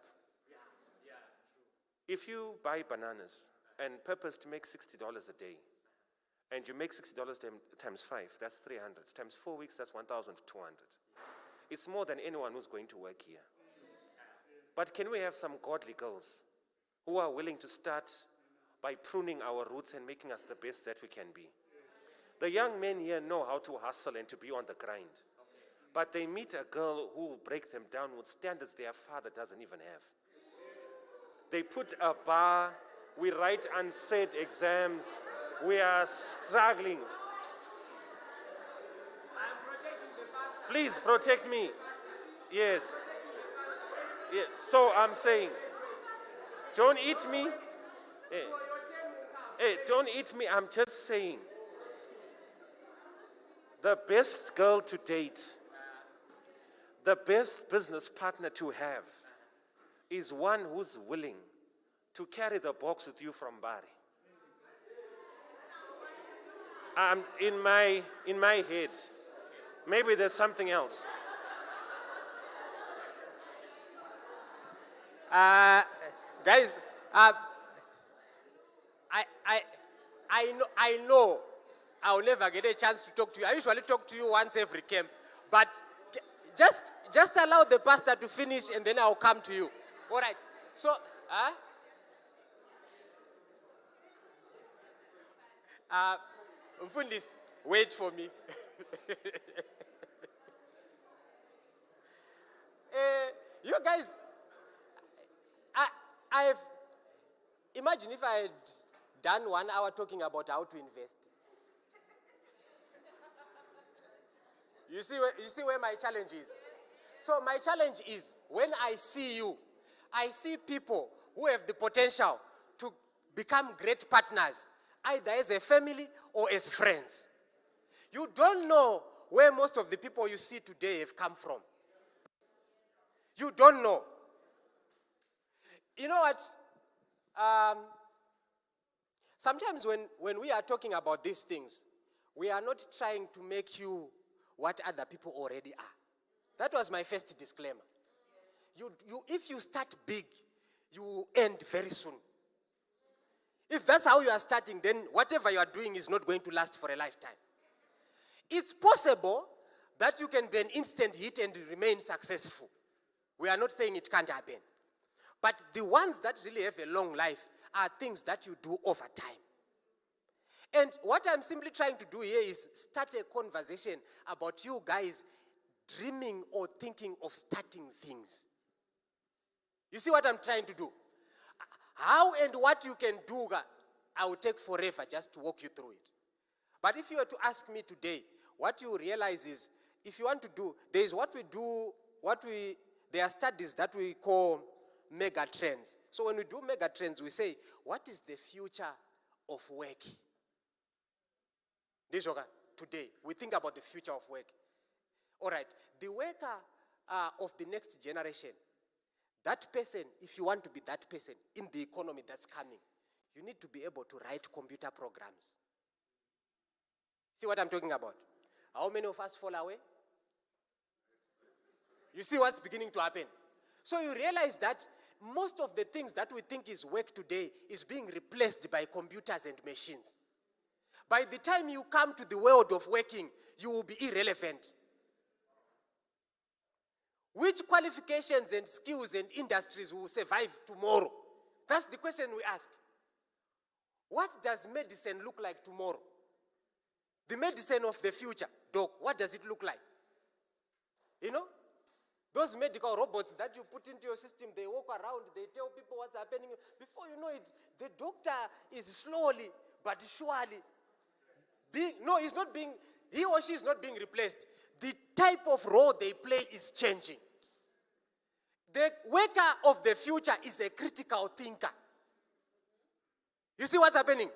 If you buy bananas and purpose to make $60 a day, and you make $60 times 5, that's 300. Times 4 weeks, that's 1,200. It's more than anyone who's going to work here. But can we have some godly girls who are willing to start by pruning our roots and making us the best that we can be? The young men here know how to hustle and to be on the grind. But they meet a girl who will break them down with standards their father doesn't even have. They put a bar, we write unsaid exams, we are struggling. Please protect me. Yes. Yes. So I'm saying, don't eat me. Hey, don't eat me. I'm just saying, the best girl to date, the best business partner to have is one who's willing to carry the box with you from Bari. In my head, maybe there's something else. Guys, I know I'll never get a chance to talk to you. I usually talk to you once every camp, but just allow the pastor to finish and then I'll come to you. All right. So, Mfundis, wait for me. You guys, imagine if I had done 1 hour talking about how to invest. You see where my challenge is? So my challenge is, when I see you, I see people who have the potential to become great partners, either as a family or as friends. You don't know where most of the people you see today have come from. You don't know. You know what? Sometimes when we are talking about these things, we are not trying to make you what other people already are. That was my first disclaimer. If you start big, you will end very soon. If that's how you are starting, then whatever you are doing is not going to last for a lifetime. It's possible that you can be an instant hit and remain successful. We are not saying it can't happen. But the ones that really have a long life are things that you do over time. And what I'm simply trying to do here is start a conversation about you guys dreaming or thinking of starting things. You see what I'm trying to do? How and what you can do, I will take forever just to walk you through it. But if you were to ask me today, what you realize is, if you want to do, there is what we do, there are studies that we call mega trends. So when we do mega trends, we say, what is the future of work? This today, we think about the future of work. All right, the worker of the next generation, that person, if you want to be that person in the economy that's coming, you need to be able to write computer programs. See what I'm talking about? How many of us fall away? You see what's beginning to happen? So you realize that most of the things that we think is work today is being replaced by computers and machines. By the time you come to the world of working, you will be irrelevant. Which qualifications and skills and industries will survive tomorrow? That's the question we ask. What does medicine look like tomorrow? The medicine of the future, doc, what does it look like? You know? Those medical robots that you put into your system, they walk around, they tell people what's happening. Before you know it, the doctor is slowly but surely he or she is not being replaced. The type of role they play is changing. The worker of the future is a critical thinker. You see what's happening?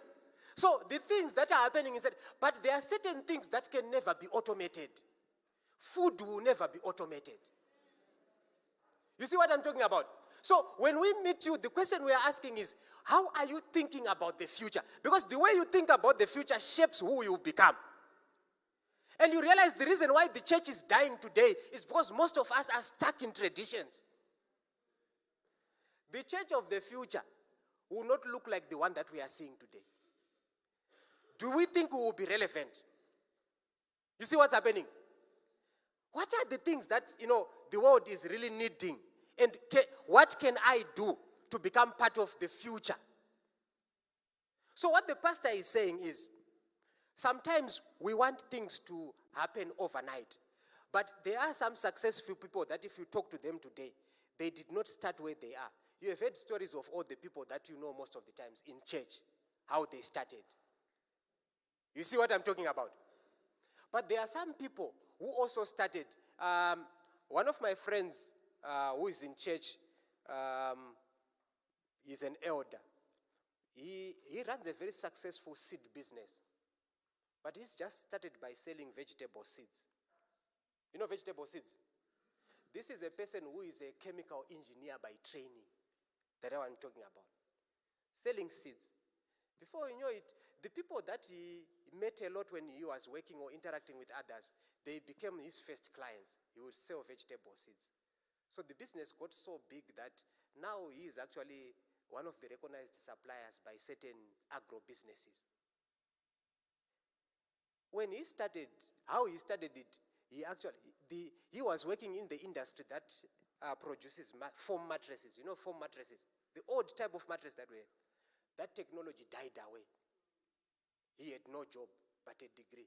So the things that are happening is that, but there are certain things that can never be automated. Food will never be automated. You see what I'm talking about? So when we meet you, the question we are asking is, how are you thinking about the future? Because the way you think about the future shapes who you become. And you realize the reason why the church is dying today is because most of us are stuck in traditions. The church of the future will not look like the one that we are seeing today. Do we think we will be relevant? You see what's happening? What are the things that, the world is really needing? And what can I do to become part of the future? So what the pastor is saying is, sometimes we want things to happen overnight. But there are some successful people that if you talk to them today, they did not start where they are. You have heard stories of all the people that you know most of the times in church, how they started. You see what I'm talking about? But there are some people who also started. One of my friends who is in church, he's an elder. He runs a very successful seed business. But he's just started by selling vegetable seeds. You know vegetable seeds? This is a person who is a chemical engineer by training that I'm talking about. Selling seeds. Before you know it, the people that he met a lot when he was working or interacting with others, they became his first clients. He would sell vegetable seeds. So the business got so big that now he is actually one of the recognized suppliers by certain agro businesses. When he started, how he started it, he was working in the industry that produces foam mattresses. You know foam mattresses? The old type of mattress that we had. That technology died away. He had no job, but a degree.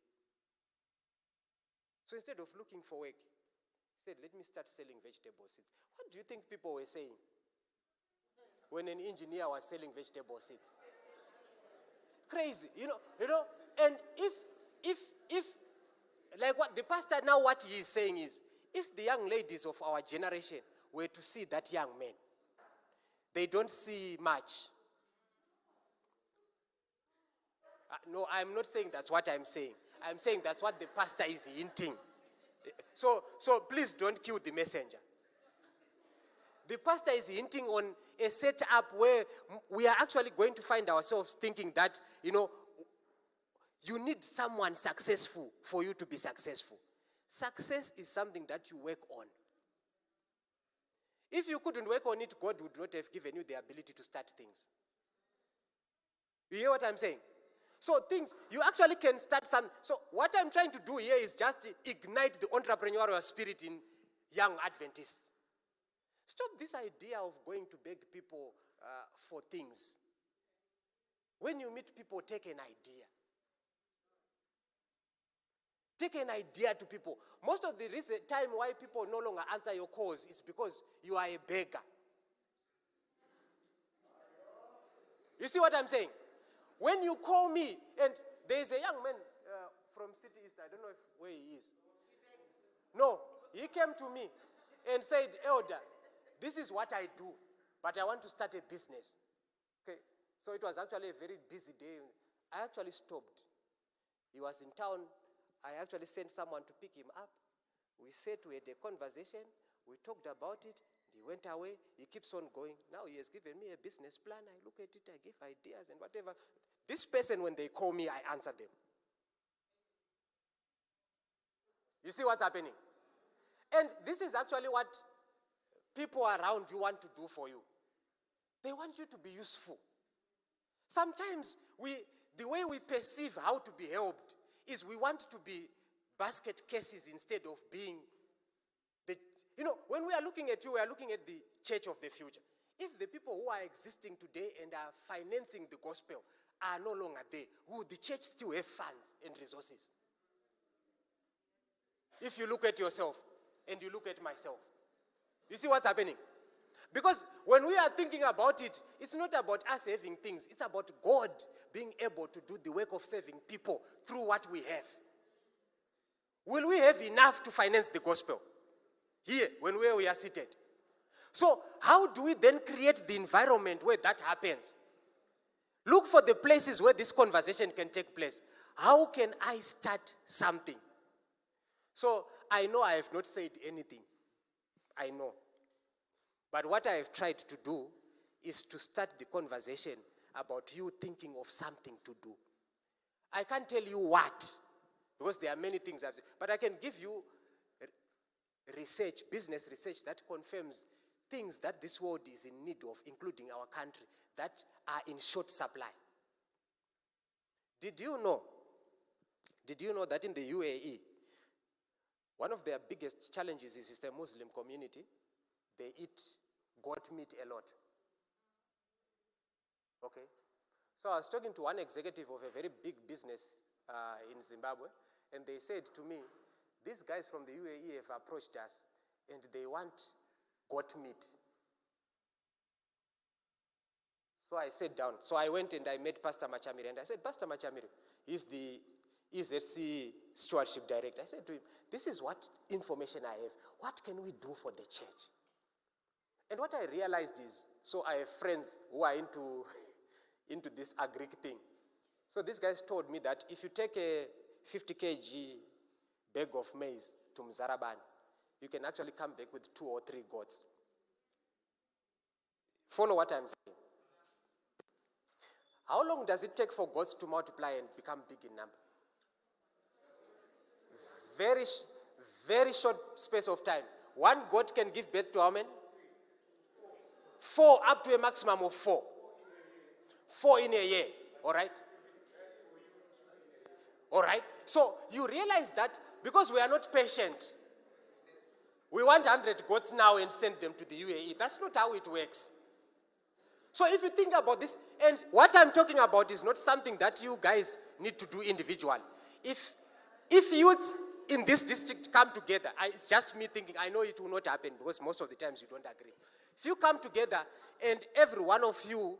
So instead of looking for work, he said, let me start selling vegetable seeds. What do you think people were saying when an engineer was selling vegetable seeds? Crazy, and if like what the pastor now, what he is saying is, if the young ladies of our generation were to see that young man, they don't see much. No, I'm not saying that's what I'm saying. I'm saying that's what the pastor is hinting. So please don't kill the messenger. The pastor is hinting on a setup where we are actually going to find ourselves thinking that, you need someone successful for you to be successful. Success is something that you work on. If you couldn't work on it, God would not have given you the ability to start things. You hear what I'm saying? So things, you actually can start some. So what I'm trying to do here is just ignite the entrepreneurial spirit in young Adventists. Stop this idea of going to beg people for things. When you meet people, take an idea. Take an idea to people. Most of the reason time why people no longer answer your calls is because you are a beggar. You see what I'm saying? When you call me, and there's a young man from City East, I don't know where he is. No, he came to me and said, Elder, this is what I do, but I want to start a business. Okay, so it was actually a very busy day. I actually stopped. He was in town. I actually sent someone to pick him up. We sat, we had a conversation. We talked about it. He went away. He keeps on going. Now he has given me a business plan. I look at it. I give ideas and whatever. This person, when they call me, I answer them. You see what's happening? And this is actually what people around you want to do for you. They want you to be useful. Sometimes the way we perceive how to be helped is we want to be basket cases instead of being when we are looking at you, we are looking at the church of the future. If the people who are existing today and are financing the gospel are no longer there, will the church still have funds and resources? If you look at yourself and you look at myself, you see what's happening? Because when we are thinking about it, it's not about us having things. It's about God being able to do the work of serving people through what we have. Will we have enough to finance the gospel here when we are seated? So how do we then create the environment where that happens? Look for the places where this conversation can take place. How can I start something? So I know I have not said anything. I know. But what I've tried to do is to start the conversation about you thinking of something to do. I can't tell you what, because there are many things I've said, but I can give you research, business research that confirms things that this world is in need of, including our country, that are in short supply. Did you know that in the UAE, one of their biggest challenges is the Muslim community? They eat goat meat a lot. Okay? So I was talking to one executive of a very big business in Zimbabwe, and they said to me, these guys from the UAE have approached us, and they want goat meat. So I sat down. So I went and I met Pastor Machamiri, and I said, Pastor Machamiri, he's the EZC Stewardship Director. I said to him, this is what information I have. What can we do for the church? And what I realized is, so I have friends who are into this agric thing. So these guys told me that if you take a 50 kg bag of maize to Mzaraban, you can actually come back with 2 or 3 goats. Follow what I'm saying. How long does it take for goats to multiply and become big in number? Very short space of time. One goat can give birth to how many? 4, up to a maximum of 4. 4 in a year, all right? All right? So you realize that because we are not patient, we want 100 goats now and send them to the UAE. That's not how it works. So if you think about this, and what I'm talking about is not something that you guys need to do individually. If youths in this district come together, it's just me thinking, I know it will not happen because most of the times you don't agree. If you come together and every one of you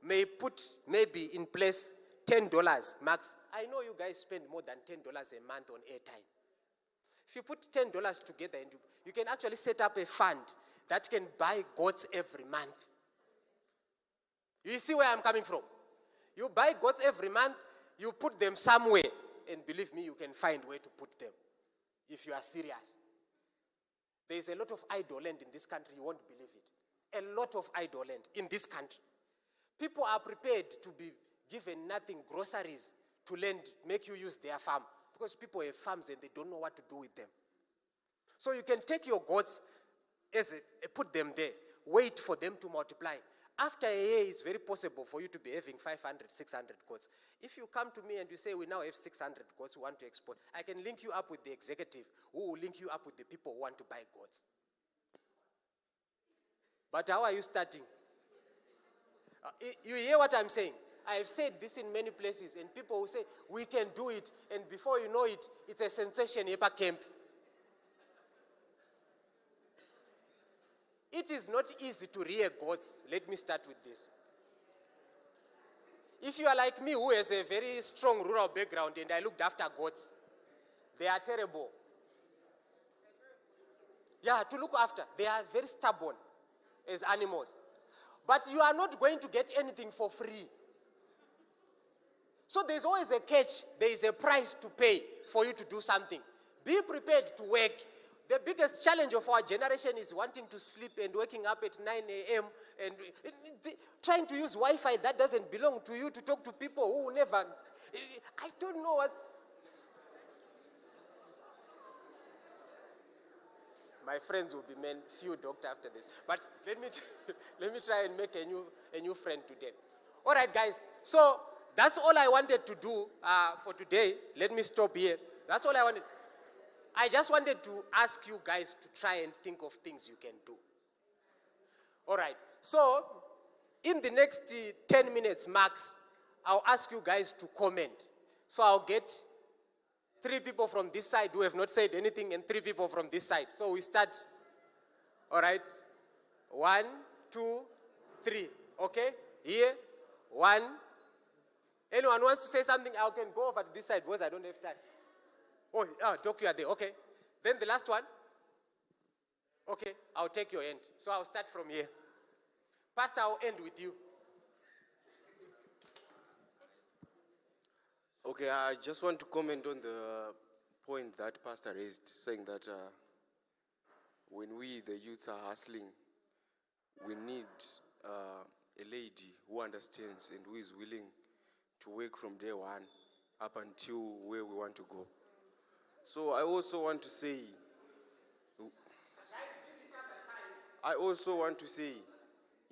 may put maybe in place $10 max, I know you guys spend more than $10 a month on airtime. If you put $10 together, and you can actually set up a fund that can buy goats every month. You see where I'm coming from? You buy goats every month, you put them somewhere, and believe me, you can find where to put them if you are serious. There is a lot of idle land in this country, you won't believe it. A lot of idle land in this country. People are prepared to be given nothing, groceries, to lend, make you use their farm, because people have farms and they don't know what to do with them. So you can take your goats, put them there, wait for them to multiply. After a year, it's very possible for you to be having 500, 600 goats. If you come to me and you say, we now have 600 goats we want to export, I can link you up with the executive who will link you up with the people who want to buy goats. But how are you starting? You hear what I'm saying? I have said this in many places, and people will say, we can do it, and before you know it, it's a sensation in camp. It is not easy to rear goats. Let me start with this. If you are like me, who has a very strong rural background, and I looked after goats, they are terrible. Yeah, to look after. They are very stubborn as animals. But you are not going to get anything for free. So there's always a catch. There is a price to pay for you to do something. Be prepared to work. The biggest challenge of our generation is wanting to sleep and waking up at 9 a.m. and trying to use Wi-Fi that doesn't belong to you to talk to people who will never... I don't know what... My friends will be few doctor after this. But let me try and make a new friend today. All right, guys. So that's all I wanted to do for today. Let me stop here. That's all I wanted. I just wanted to ask you guys to try and think of things you can do. All right. So in the next 10 minutes max, I'll ask you guys to comment. So I'll get 3 people from this side who have not said anything and 3 people from this side. So we start. All right. 1, 2, 3. Okay? Here. 1. Anyone wants to say something? I can go over to this side because I don't have time. Oh, Doc, you are there. Okay. Then the last one. Okay, I'll take your end. So I'll start from here. Pastor, I'll end with you. Okay, I just want to comment on the point that Pastor raised, saying that when we, the youths, are hustling, we need a lady who understands and who is willing to work from day one up until where we want to go. So I also want to say,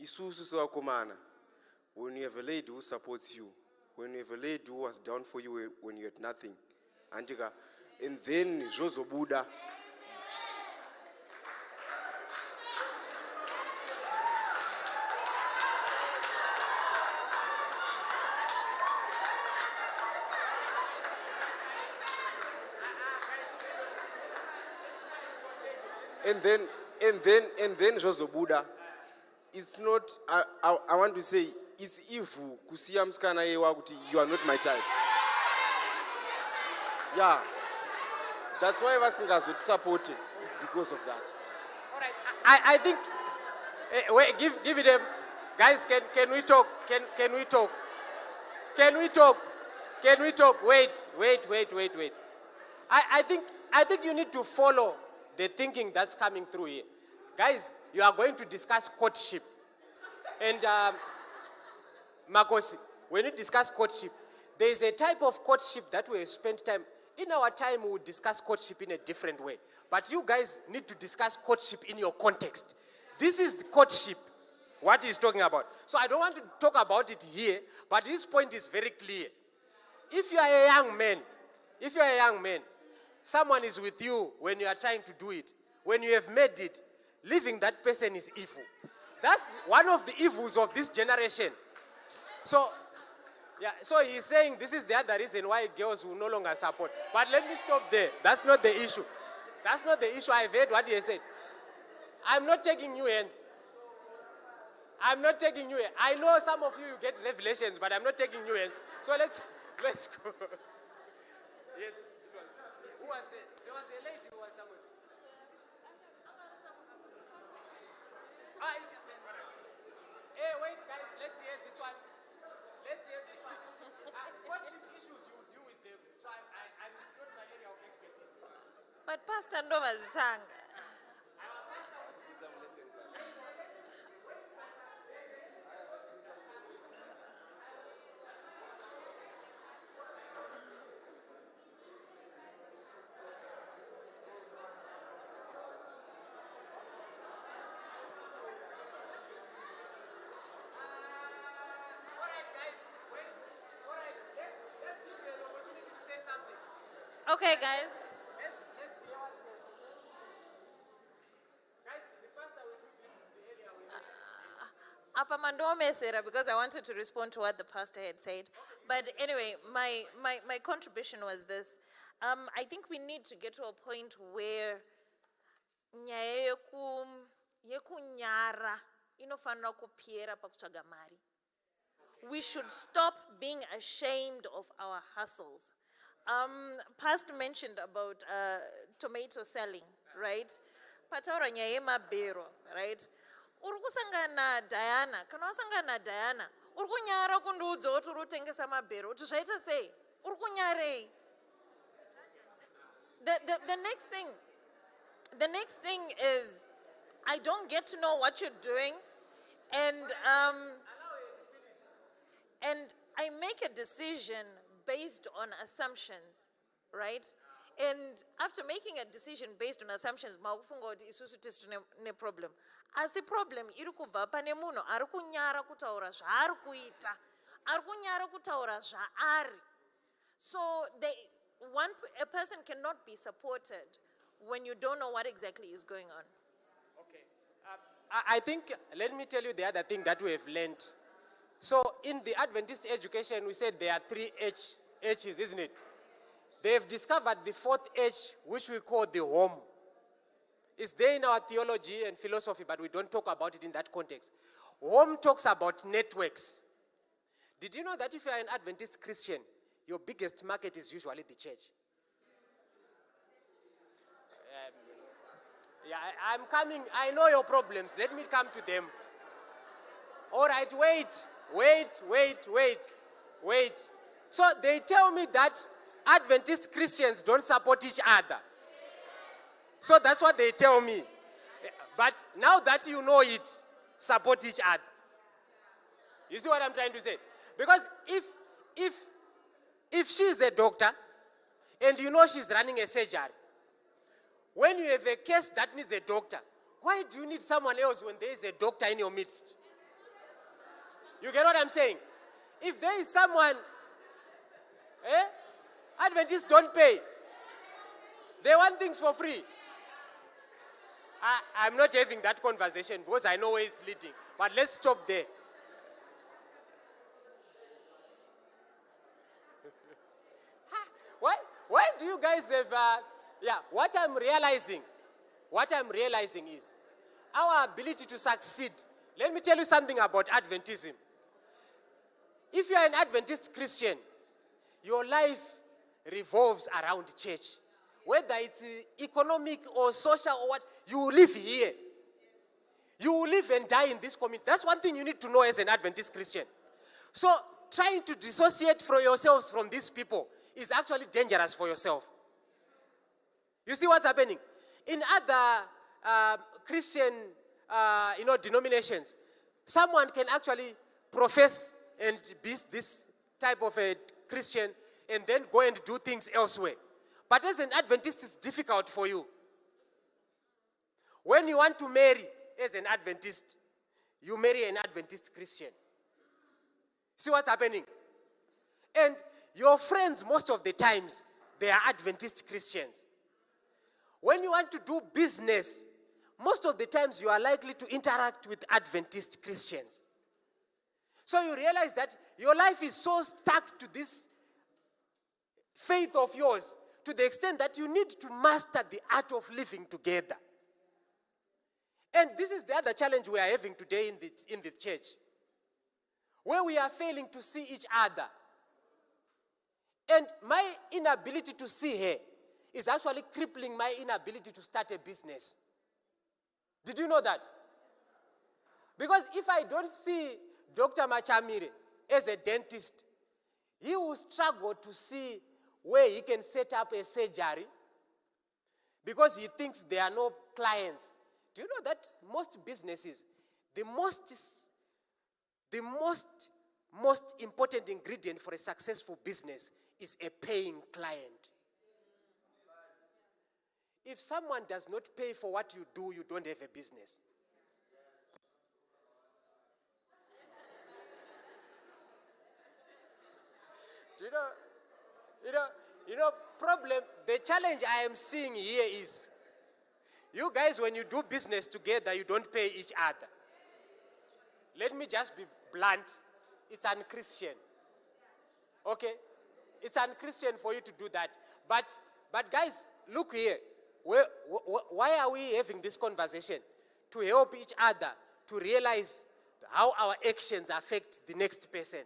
isusu sewakomana, when you have a lady who supports you, when you have a lady who was down for you when you had nothing, Antika, and then Jozo Buddha. And then Jozo Buddha. It's not, I want to say, it's evil kusiya mskana yewa kuti you are not my type. Yeah. That's why Vasingas would support it. It's because of that. All right. I think, wait, give it a, guys, can we talk? Can we talk? Can we talk? Can we talk? Wait. I think you need to follow the thinking that's coming through here. Guys, you are going to discuss courtship. And Makosi, when you discuss courtship, there is a type of courtship that we have spent time. In our time, we would discuss courtship in a different way. But you guys need to discuss courtship in your context. This is the courtship, what he's talking about. So I don't want to talk about it here, but his point is very clear. If you are a young man, someone is with you when you are trying to do it. When you have made it, leaving that person is evil. That's one of the evils of this generation. So he's saying this is the other reason why girls will no longer support. But let me stop there. That's not the issue. That's not the issue. I've heard what he said. I'm not taking new hands. I'm not taking new hands. I know some of you get revelations, but I'm not taking new hands. So let's go. Yes. Who was there? There was a lady who was somewhere. Hey, wait, guys, let's hear this one. What issues you deal with them? So it's not my area of expertise. But Pastor Ndova's tongue. Okay, guys. Let's hear what he has to say. Guys, the faster we do this, the earlier we do. Because I wanted to respond to what the pastor had said. But anyway, my contribution was this. I think we need to get to a point where yekunyara inofanira kupera pakutsvaga mari. We should stop being ashamed of our hustles. Pastor mentioned about tomato selling, right? Pataura nyaya mabero, right? Urukusangana Diana, kana wasangana Diana, urukunyara kundudzo kuti urutengesa mabero, kuti zvaita sei? Urukunyarei. The next thing is I don't get to know what you're doing, and I make a decision based on assumptions, right? And after making a decision based on assumptions, maufunga kuti isusu tisi ne problem. Asi problem iri kubva pane munhu ari kunyara kutaura zvaari kuita, ari kunyara kutaura zvaari. So a person cannot be supported when you don't know what exactly is going on. Okay. I think, let me tell you the other thing that we have learned. So in the Adventist education, we said there are 3 H's, isn't it? They have discovered the 4th H, which we call the home. It's there in our theology and philosophy, but we don't talk about it in that context. Home talks about networks. Did you know that if you are an Adventist Christian, your biggest market is usually the church? I'm coming. I know your problems. Let me come to them. All right, wait. So they tell me that Adventist Christians don't support each other. So that's what they tell me. But now that you know it, support each other. You see what I'm trying to say? Because if she's a doctor and you know she's running a surgery, when you have a case that needs a doctor, why do you need someone else when there is a doctor in your midst? You get what I'm saying? If there is someone, Adventists don't pay. They want things for free. I'm not having that conversation because I know where it's leading. But let's stop there. Why do you guys have, what I'm realizing is our ability to succeed. Let me tell you something about Adventism. If you are an Adventist Christian, your life revolves around church. Whether it's economic or social or what, you will live here. You will live and die in this community. That's one thing you need to know as an Adventist Christian. So trying to dissociate from yourselves from these people is actually dangerous for yourself. You see what's happening? In other Christian denominations, someone can actually profess and be this type of a Christian and then go and do things elsewhere. But as an Adventist, it's difficult for you. When you want to marry as an Adventist, you marry an Adventist Christian. See what's happening? And your friends, most of the times, they are Adventist Christians. When you want to do business, most of the times you are likely to interact with Adventist Christians. So you realize that your life is so stuck to this faith of yours to the extent that you need to master the art of living together. And this is the other challenge we are having today in the church, where we are failing to see each other. And my inability to see her is actually crippling my inability to start a business. Did you know that? Because if I don't see Dr. Machamire as a dentist, he will struggle to see where he can set up a surgery because he thinks there are no clients. Do you know that most businesses, the most important ingredient for a successful business is a paying client. If someone does not pay for what you do, you don't have a business. Problem, the challenge I am seeing here is, you guys, when you do business together, you don't pay each other. Let me just be blunt. It's unchristian. Okay? It's unchristian for you to do that. But guys, look here. Why are we having this conversation? To help each other to realize how our actions affect the next person.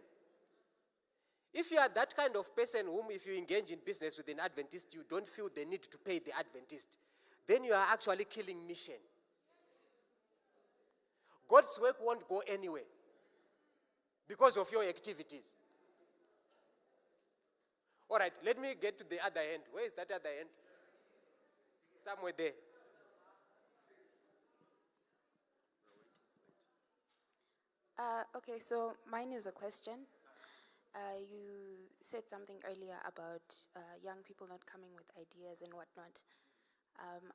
If you are that kind of person whom, if you engage in business with an Adventist, you don't feel the need to pay the Adventist, then you are actually killing mission. God's work won't go anywhere because of your activities. All right, let me get to the other end. Where is that other end? Somewhere there. Okay, so mine is a question. You said something earlier about young people not coming with ideas and whatnot.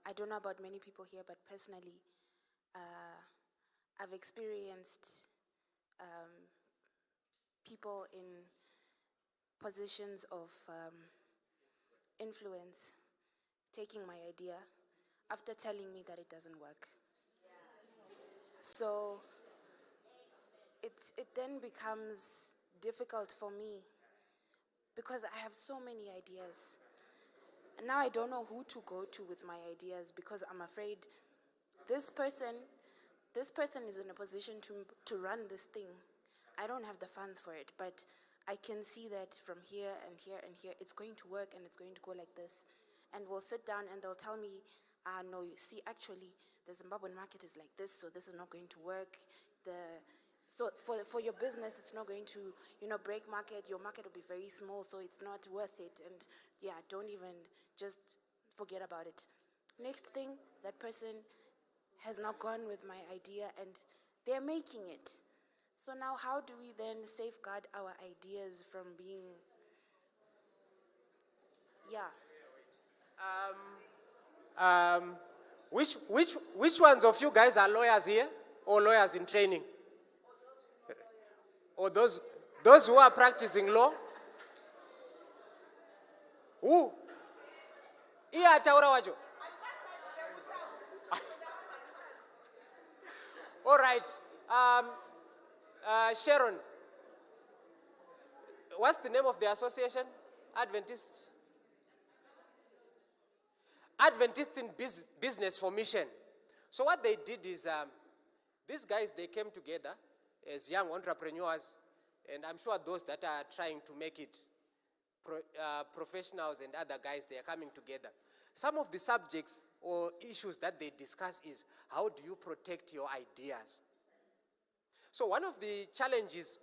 I don't know about many people here, but personally, I've experienced people in positions of influence taking my idea after telling me that it doesn't work. So it then becomes difficult for me because I have so many ideas. And now I don't know who to go to with my ideas because I'm afraid this person is in a position to run this thing. I don't have the funds for it, but I can see that from here and here and here, it's going to work and it's going to go like this. And we'll sit down and they'll tell me, no, you see, actually, the Zimbabwean market is like this, so this is not going to work. So for your business, it's not going to, break market. Your market will be very small, so it's not worth it. And yeah, don't even, just forget about it. Next thing, that person has now gone with my idea and they're making it. So now how do we then safeguard our ideas from being, yeah. Which ones of you guys are lawyers here or lawyers in training? Or those who are practicing law? Who? Iya taura wacho. All right. Sharon, what's the name of the association? Adventists in Business for Mission. So what they did is, these guys, they came together as young entrepreneurs, and I'm sure those that are trying to make it, professionals and other guys, they are coming together. Some of the subjects or issues that they discuss is, how do you protect your ideas? So one of the challenges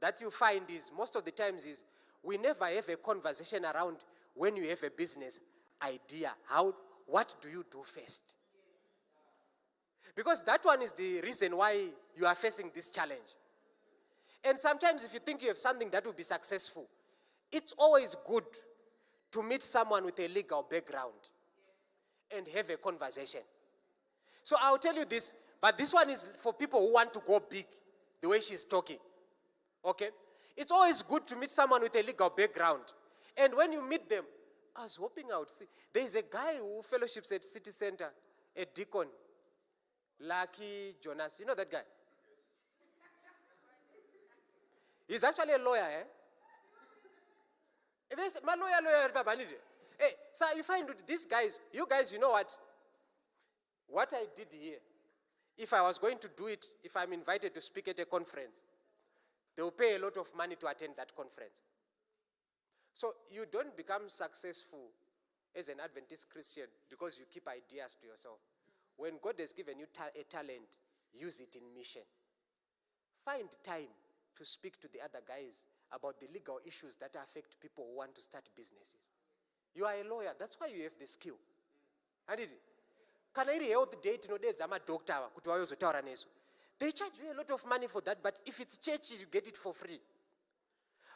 that you find is, most of the times is, we never have a conversation around when you have a business idea, what do you do first? Because that one is the reason why you are facing this challenge. And sometimes if you think you have something that will be successful, it's always good to meet someone with a legal background and have a conversation. So I'll tell you this, but this one is for people who want to go big, the way she's talking. Okay? It's always good to meet someone with a legal background. And when you meet them, I was hoping I would see. There is a guy who fellowships at City Center, a deacon, Lucky Jonas. You know that guy? He's actually a lawyer, eh? My lawyer, hey, so you find these guys, you guys, you know what? What I did here, if I was going to do it, if I'm invited to speak at a conference, they will pay a lot of money to attend that conference. So you don't become successful as an Adventist Christian because you keep ideas to yourself. When God has given you a talent, use it in mission. Find time to speak to the other guys about the legal issues that affect people who want to start businesses. You are a lawyer, that's why you have the skill. And can I health date no days I'm a doctor they charge you a lot of money for that, but if it's church, you get it for free.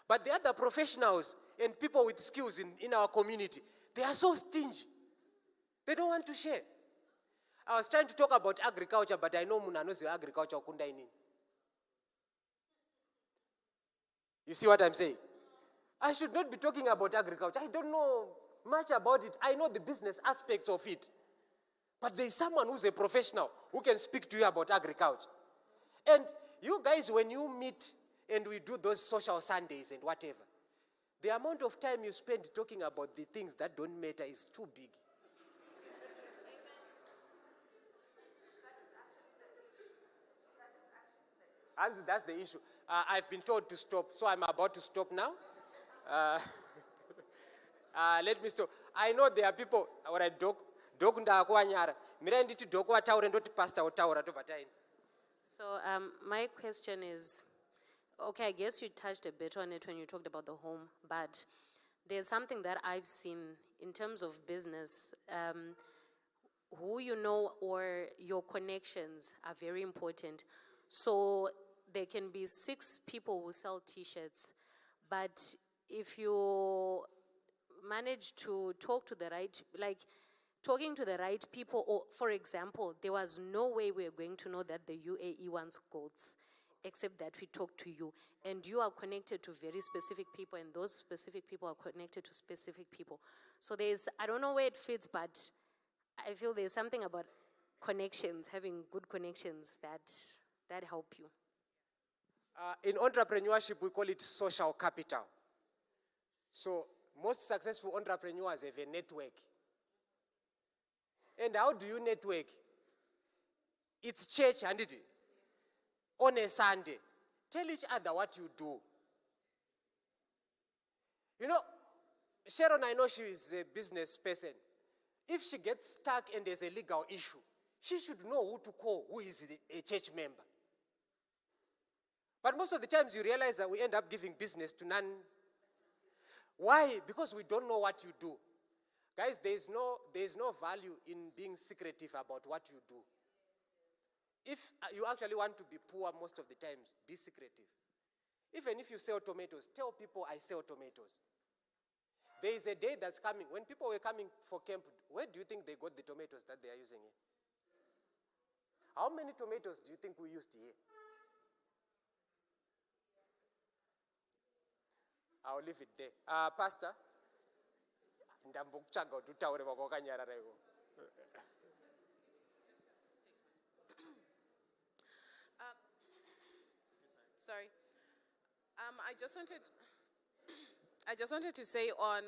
But the other professionals and people with skills in our community, they are so stingy. They don't want to share. I was trying to talk about agriculture, but I know Muna knows the agriculture. You see what I'm saying? I should not be talking about agriculture. I don't know much about it. I know the business aspects of it. But there's someone who's a professional who can speak to you about agriculture. And you guys, when you meet and we do those social Sundays and whatever, the amount of time you spend talking about the things that don't matter is too big. And that's the issue. I've been told to stop, so I'm about to stop now. Let me stop. I know there are people, when I talk ndakuanyara. Mirendi to doko ataure ndoti pastor otaura to batain. So my question is, okay, I guess you touched a bit on it when you talked about the home, but there's something that I've seen in terms of business. Who you know or your connections are very important. So there can be 6 people who sell t-shirts, but if you manage to talk to the right, talking to the right people, or for example, there was no way we were going to know that the UAE wants goats, except that we talked to you. And you are connected to very specific people, and those specific people are connected to specific people. So I don't know where it fits, but I feel there's something about connections, having good connections that help you. In entrepreneurship, we call it social capital. So most successful entrepreneurs have a network. And how do you network? It's church, and on a Sunday. Tell each other what you do. You know, Sharon, I know she is a business person. If she gets stuck and there's a legal issue, she should know who to call, who is a church member. But most of the times you realize that we end up giving business to none. Why? Because we don't know what you do. Guys, there's no value in being secretive about what you do. if you actually want to be poor most of the times, be secretive. Even if you sell tomatoes, tell people I sell tomatoes. There is a day that's coming. When people were coming for camp, where do you think they got the tomatoes that they are using here? How many tomatoes do you think we used here? I'll leave it there. Pastor? Ndambokuchaga kuti utaure kwakanyarara iwo. Sorry. I just wanted to say on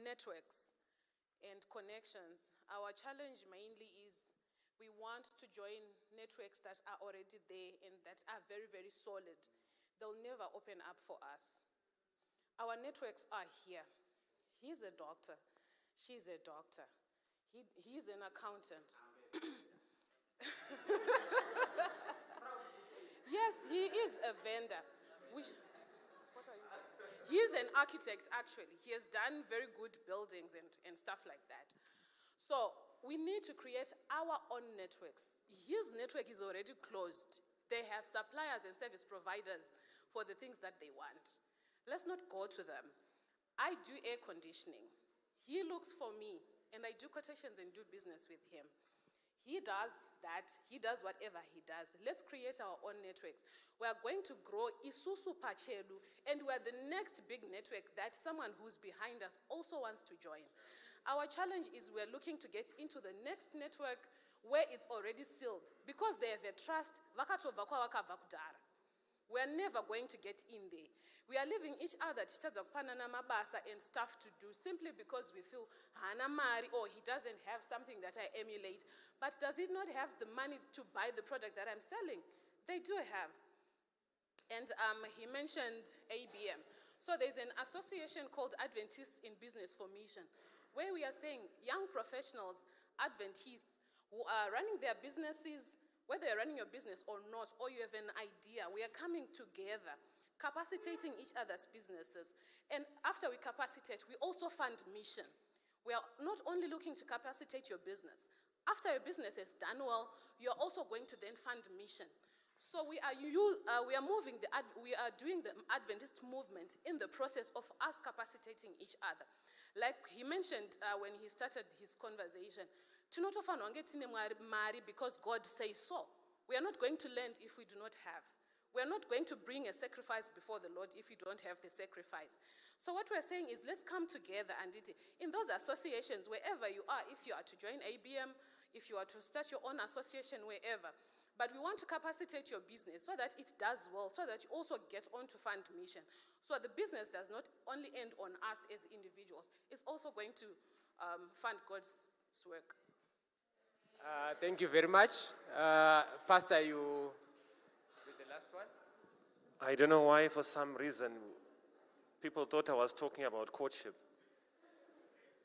networks and connections. Our challenge mainly is we want to join networks that are already there and that are very, very solid. They'll never open up for us. Our networks are here. He's a doctor. She's a doctor. He's an accountant. Yes, he is a vendor. What are you? He's an architect, actually. He has done very good buildings and stuff like that. So we need to create our own networks. His network is already closed. They have suppliers and service providers for the things that they want. Let's not go to them. I do air conditioning. He looks for me, and I do quotations and do business with him. He does that. He does whatever he does. Let's create our own networks. We are going to grow Isusu Pachelu, and we're the next big network that someone who's behind us also wants to join. Our challenge is we're looking to get into the next network where it's already sealed, because they have a trust. We're never going to get in there. We are leaving each other and stuff to do simply because we feel or he doesn't have something that I emulate. But does he not have the money to buy the product that I'm selling? They do have. And he mentioned ABM. So there's an association called Adventists in Business for Mission, where we are saying young professionals, Adventists, who are running their businesses, whether you're running your business or not, or you have an idea, we are coming together, capacitating each other's businesses. And after we capacitate, we also fund mission. We are not only looking to capacitate your business. After your business is done well, you're also going to then fund mission. So we are doing the Adventist movement in the process of us capacitating each other. Like he mentioned when he started his conversation, because God says so. We are not going to lend if we do not have. We are not going to bring a sacrifice before the Lord if you don't have the sacrifice. So what we're saying is let's come together and in those associations, wherever you are, if you are to join ABM, if you are to start your own association, wherever, but we want to capacitate your business so that it does well, so that you also get on to fund mission. So the business does not only end on us as individuals, it's also going to fund God's work. Thank you very much. Pastor, you with the last one? I don't know why, for some reason, people thought I was talking about courtship.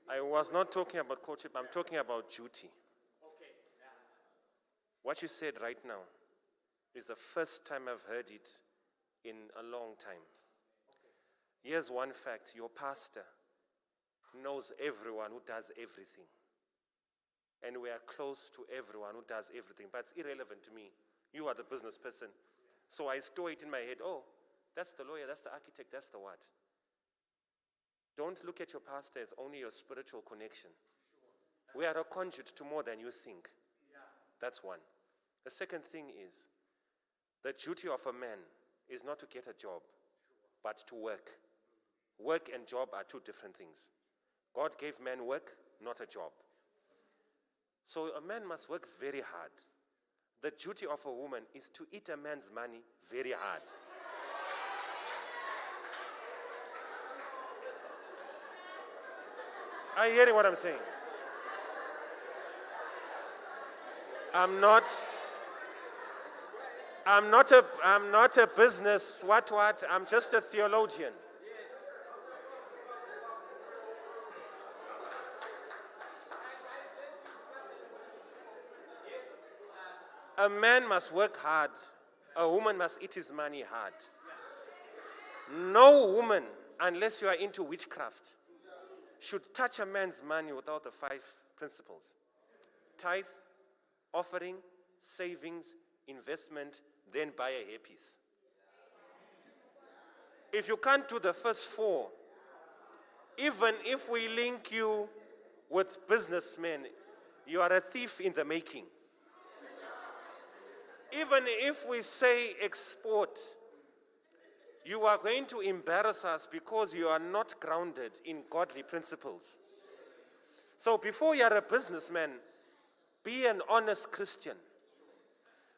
I was not talking about courtship, I'm talking about duty. Okay. What you said right now is the first time I've heard it in a long time. Here's one fact: your pastor knows everyone who does everything. And we are close to everyone who does everything, but it's irrelevant to me. You are the business person. So I store it in my head. Oh, that's the lawyer, that's the architect, that's the what. Don't look at your pastor as only your spiritual connection. We are a conduit to more than you think. That's one. The second thing is, the duty of a man is not to get a job, but to work. Work and job are two different things. God gave man work, not a job. So a man must work very hard. The duty of a woman is to eat a man's money very hard. Are you hearing what I'm saying? I'm not a business what, I'm just a theologian. A man must work hard. A woman must eat his money hard. No woman, unless you are into witchcraft, should touch a man's money without the 5 principles: tithe, offering, savings, investment, then buy a hairpiece. If you can't do the first 4, even if we link you with businessmen, you are a thief in the making. Even if we say export, you are going to embarrass us because you are not grounded in godly principles. So before you are a businessman, be an honest Christian.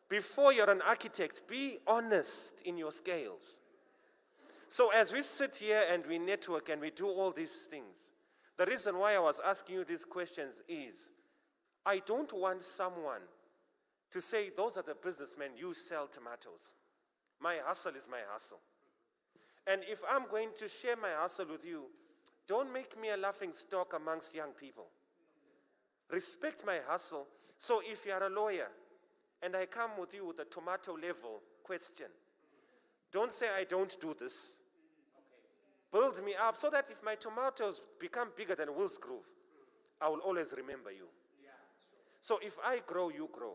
Before you're an architect, be honest in your scales. So as we sit here and we network and we do all these things, the reason why I was asking you these questions is, I don't want someone to say, those are the businessmen, you sell tomatoes. My hustle is my hustle. And if I'm going to share my hustle with you, don't make me a laughing stock amongst young people. Respect my hustle. So if you are a lawyer and I come with you with a tomato level question, don't say I don't do this. Build me up so that if my tomatoes become bigger than Will's Grove, I will always remember you. So if I grow, you grow.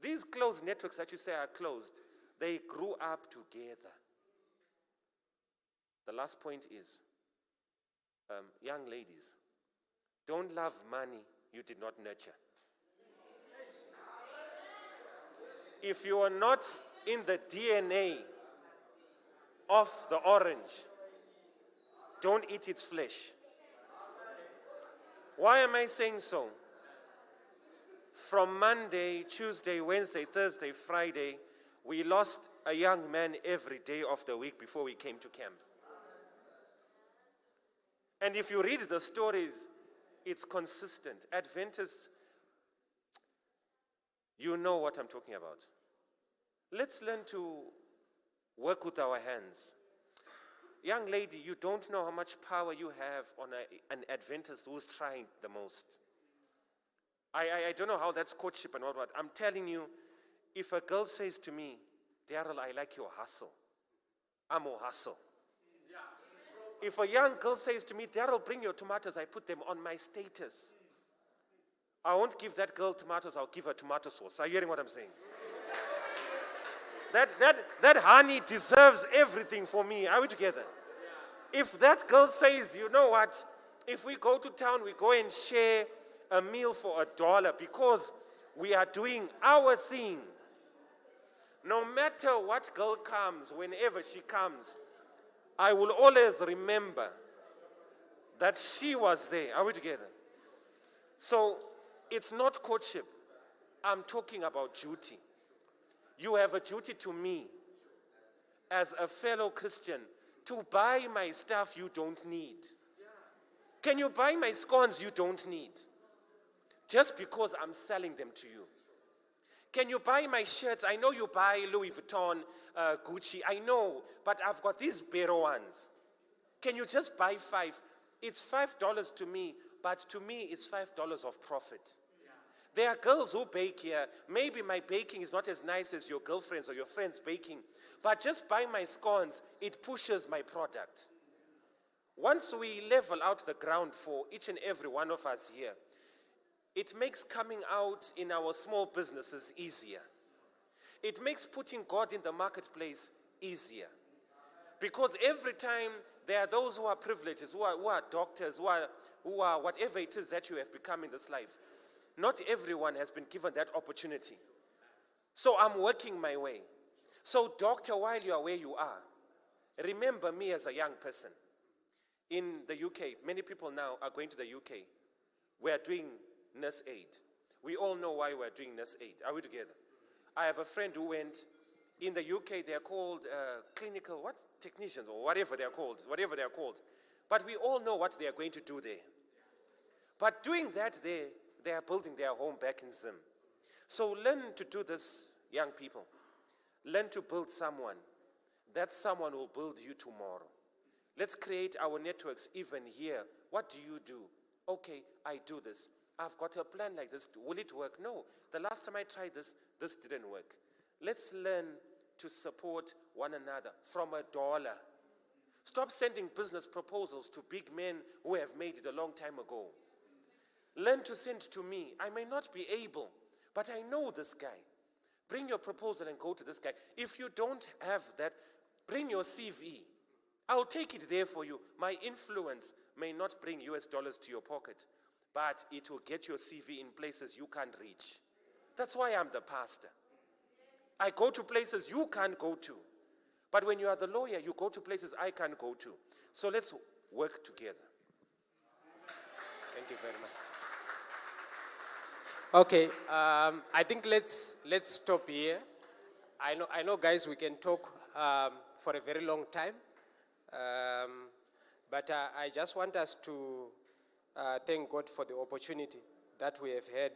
These closed networks that you say are closed, they grew up together. The last point is, young ladies, don't love money you did not nurture. If you are not in the DNA of the orange, don't eat its flesh. Why am I saying so? From Monday, Tuesday, Wednesday, Thursday, Friday, we lost a young man every day of the week before we came to camp. And if you read the stories, it's consistent. Adventists, you know what I'm talking about. Let's learn to work with our hands. Young lady, you don't know how much power you have on an Adventist who's trying the most. I don't know how that's courtship and what. I'm telling you, if a girl says to me, Daryl, I like your hustle, I'm a hustle. If a young girl says to me, Daryl, bring your tomatoes, I put them on my status. I won't give that girl tomatoes, I'll give her tomato sauce. Are you hearing what I'm saying? That honey deserves everything for me. Are we together? If that girl says, you know what, if we go to town, we go and share a meal for $1 because we are doing our thing. No matter what girl comes, whenever she comes, I will always remember that she was there. Are we together? So it's not courtship. I'm talking about duty. You have a duty to me as a fellow Christian to buy my stuff you don't need. Can you buy my scones you don't need? Just because I'm selling them to you. Can you buy my shirts? I know you buy Louis Vuitton, Gucci, I know, but I've got these better ones. Can you just buy 5? It's $5 to me, but to me it's $5 of profit. There are girls who bake here. Maybe my baking is not as nice as your girlfriend's or your friend's baking, but just buy my scones, it pushes my product. Once we level out the ground for each and every one of us here, it makes coming out in our small businesses easier. It makes putting God in the marketplace easier. Because every time there are those who are privileged, who are doctors, who are whatever it is that you have become in this life. Not everyone has been given that opportunity. So I'm working my way. So doctor, while you are where you are, remember me as a young person. In the UK, many people now are going to the UK. We are doing nurse aid. We all know why we're doing nurse aid. Are we together? I have a friend who went, in the UK they're called clinical, technicians or whatever they're called. But we all know what they are going to do there. But doing that there, they are building their home back in Zim. So learn to do this, young people. Learn to build someone. That someone will build you tomorrow. Let's create our networks even here. What do you do? Okay, I do this. I've got a plan like this. Will it work? No. The last time I tried this didn't work. Let's learn to support one another from $1. Stop sending business proposals to big men who have made it a long time ago. Learn to send to me. I may not be able, but I know this guy. Bring your proposal and go to this guy. If you don't have that, bring your CV. I'll take it there for you. My influence may not bring US dollars to your pocket, but it will get your CV in places you can't reach. That's why I'm the pastor. I go to places you can't go to. But when you are the lawyer, you go to places I can't go to. So let's work together. Thank you very much. Okay, I think let's stop here. I know, guys, we can talk for a very long time, but I just want us to thank God for the opportunity that we have had.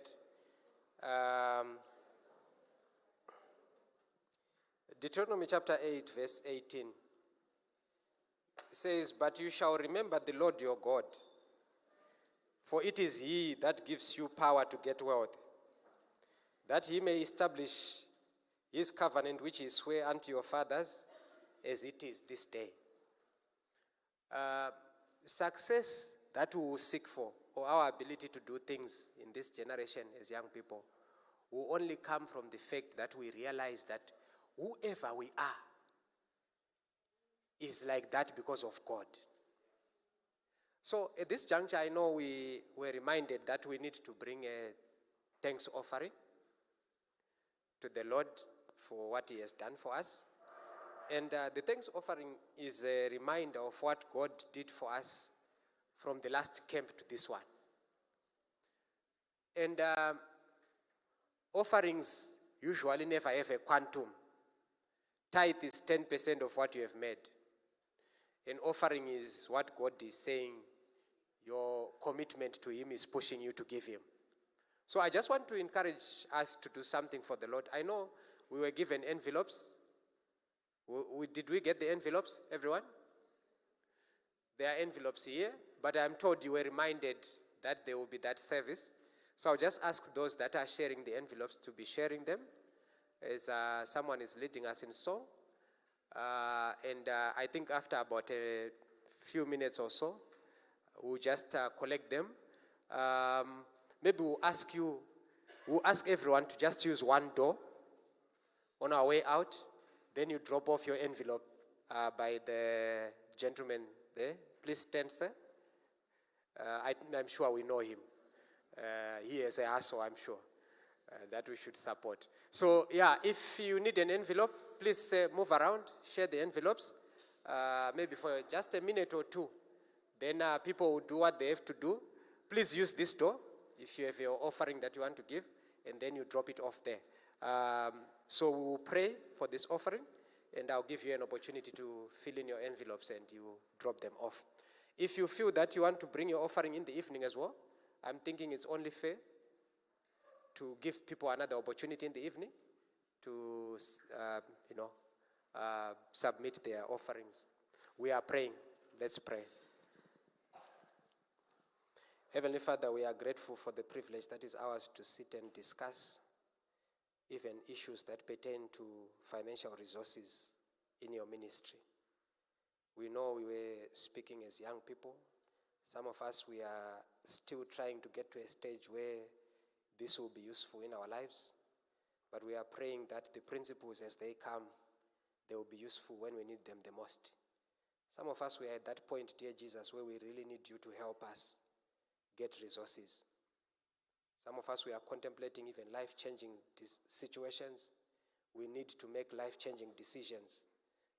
Deuteronomy chapter 8, verse 18 says, "But you shall remember the Lord your God, for it is he that gives you power to get wealth, that he may establish his covenant which he sware unto your fathers, as it is this day." Success that we will seek for, or our ability to do things in this generation as young people, will only come from the fact that we realize that whoever we are is like that because of God. So at this juncture, I know we were reminded that we need to bring a thanks offering to the Lord for what he has done for us. And the thanks offering is a reminder of what God did for us from the last camp to this one. And offerings usually never have a quantum. Tithe is 10% of what you have made. An offering is what God is saying your commitment to him is pushing you to give him. So I just want to encourage us to do something for the Lord. I know we were given envelopes. Did we get the envelopes, everyone? There are envelopes here, but I'm told you were reminded that there will be that service. So I'll just ask those that are sharing the envelopes to be sharing them as someone is leading us in song. And I think after about a few minutes or so, we'll just collect them. Maybe we'll ask everyone to just use one door on our way out. Then you drop off your envelope by the gentleman there. Please stand, sir. I'm sure we know him. He is a hustle, I'm sure, that we should support. So, yeah, if you need an envelope, please move around, share the envelopes, maybe for just a minute or two. Then people will do what they have to do. Please use this door if you have your offering that you want to give, and then you drop it off there. So we will pray for this offering, and I'll give you an opportunity to fill in your envelopes and you drop them off. If you feel that you want to bring your offering in the evening as well, I'm thinking it's only fair to give people another opportunity in the evening to, submit their offerings. We are praying. Let's pray. Heavenly Father, we are grateful for the privilege that is ours to sit and discuss even issues that pertain to financial resources in your ministry. We know we were speaking as young people. Some of us, we are still trying to get to a stage where this will be useful in our lives. But we are praying that the principles as they come, they will be useful when we need them the most. Some of us, we are at that point, dear Jesus, where we really need you to help us get resources. Some of us, we are contemplating even life-changing situations. We need to make life-changing decisions.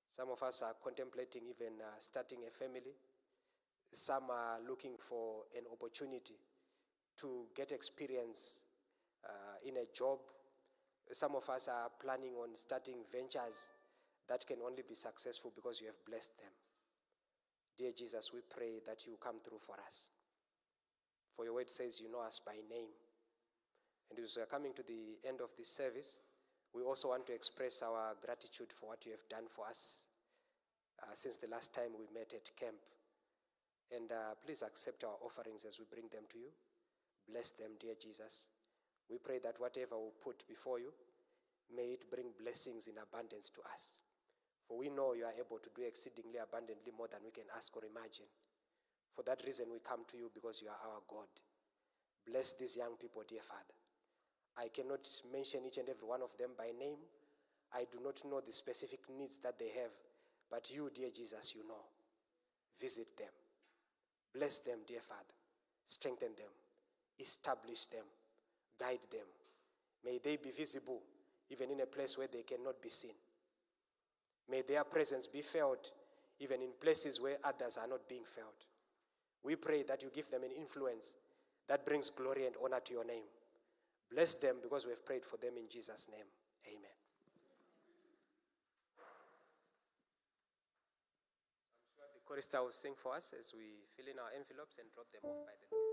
Some of us are contemplating even starting a family. Some are looking for an opportunity to get experience in a job. Some of us are planning on starting ventures that can only be successful because you have blessed them. Dear Jesus, we pray that you come through for us. For your word says you know us by name. And as we are coming to the end of this service, we also want to express our gratitude for what you have done for us since the last time we met at camp. And please accept our offerings as we bring them to you. Bless them, dear Jesus. We pray that whatever we put before you, may it bring blessings in abundance to us. For we know you are able to do exceedingly abundantly more than we can ask or imagine. For that reason, we come to you because you are our God. Bless these young people, dear Father. I cannot mention each and every one of them by name. I do not know the specific needs that they have, but you, dear Jesus, you know. Visit them. Bless them, dear Father. Strengthen them. Establish them. Guide them. May they be visible, even in a place where they cannot be seen. May their presence be felt, even in places where others are not being felt. We pray that you give them an influence that brings glory and honor to your name. Bless them because we have prayed for them in Jesus' name. Amen. I'm sure the chorister will sing for us as we fill in our envelopes and drop them off by the door.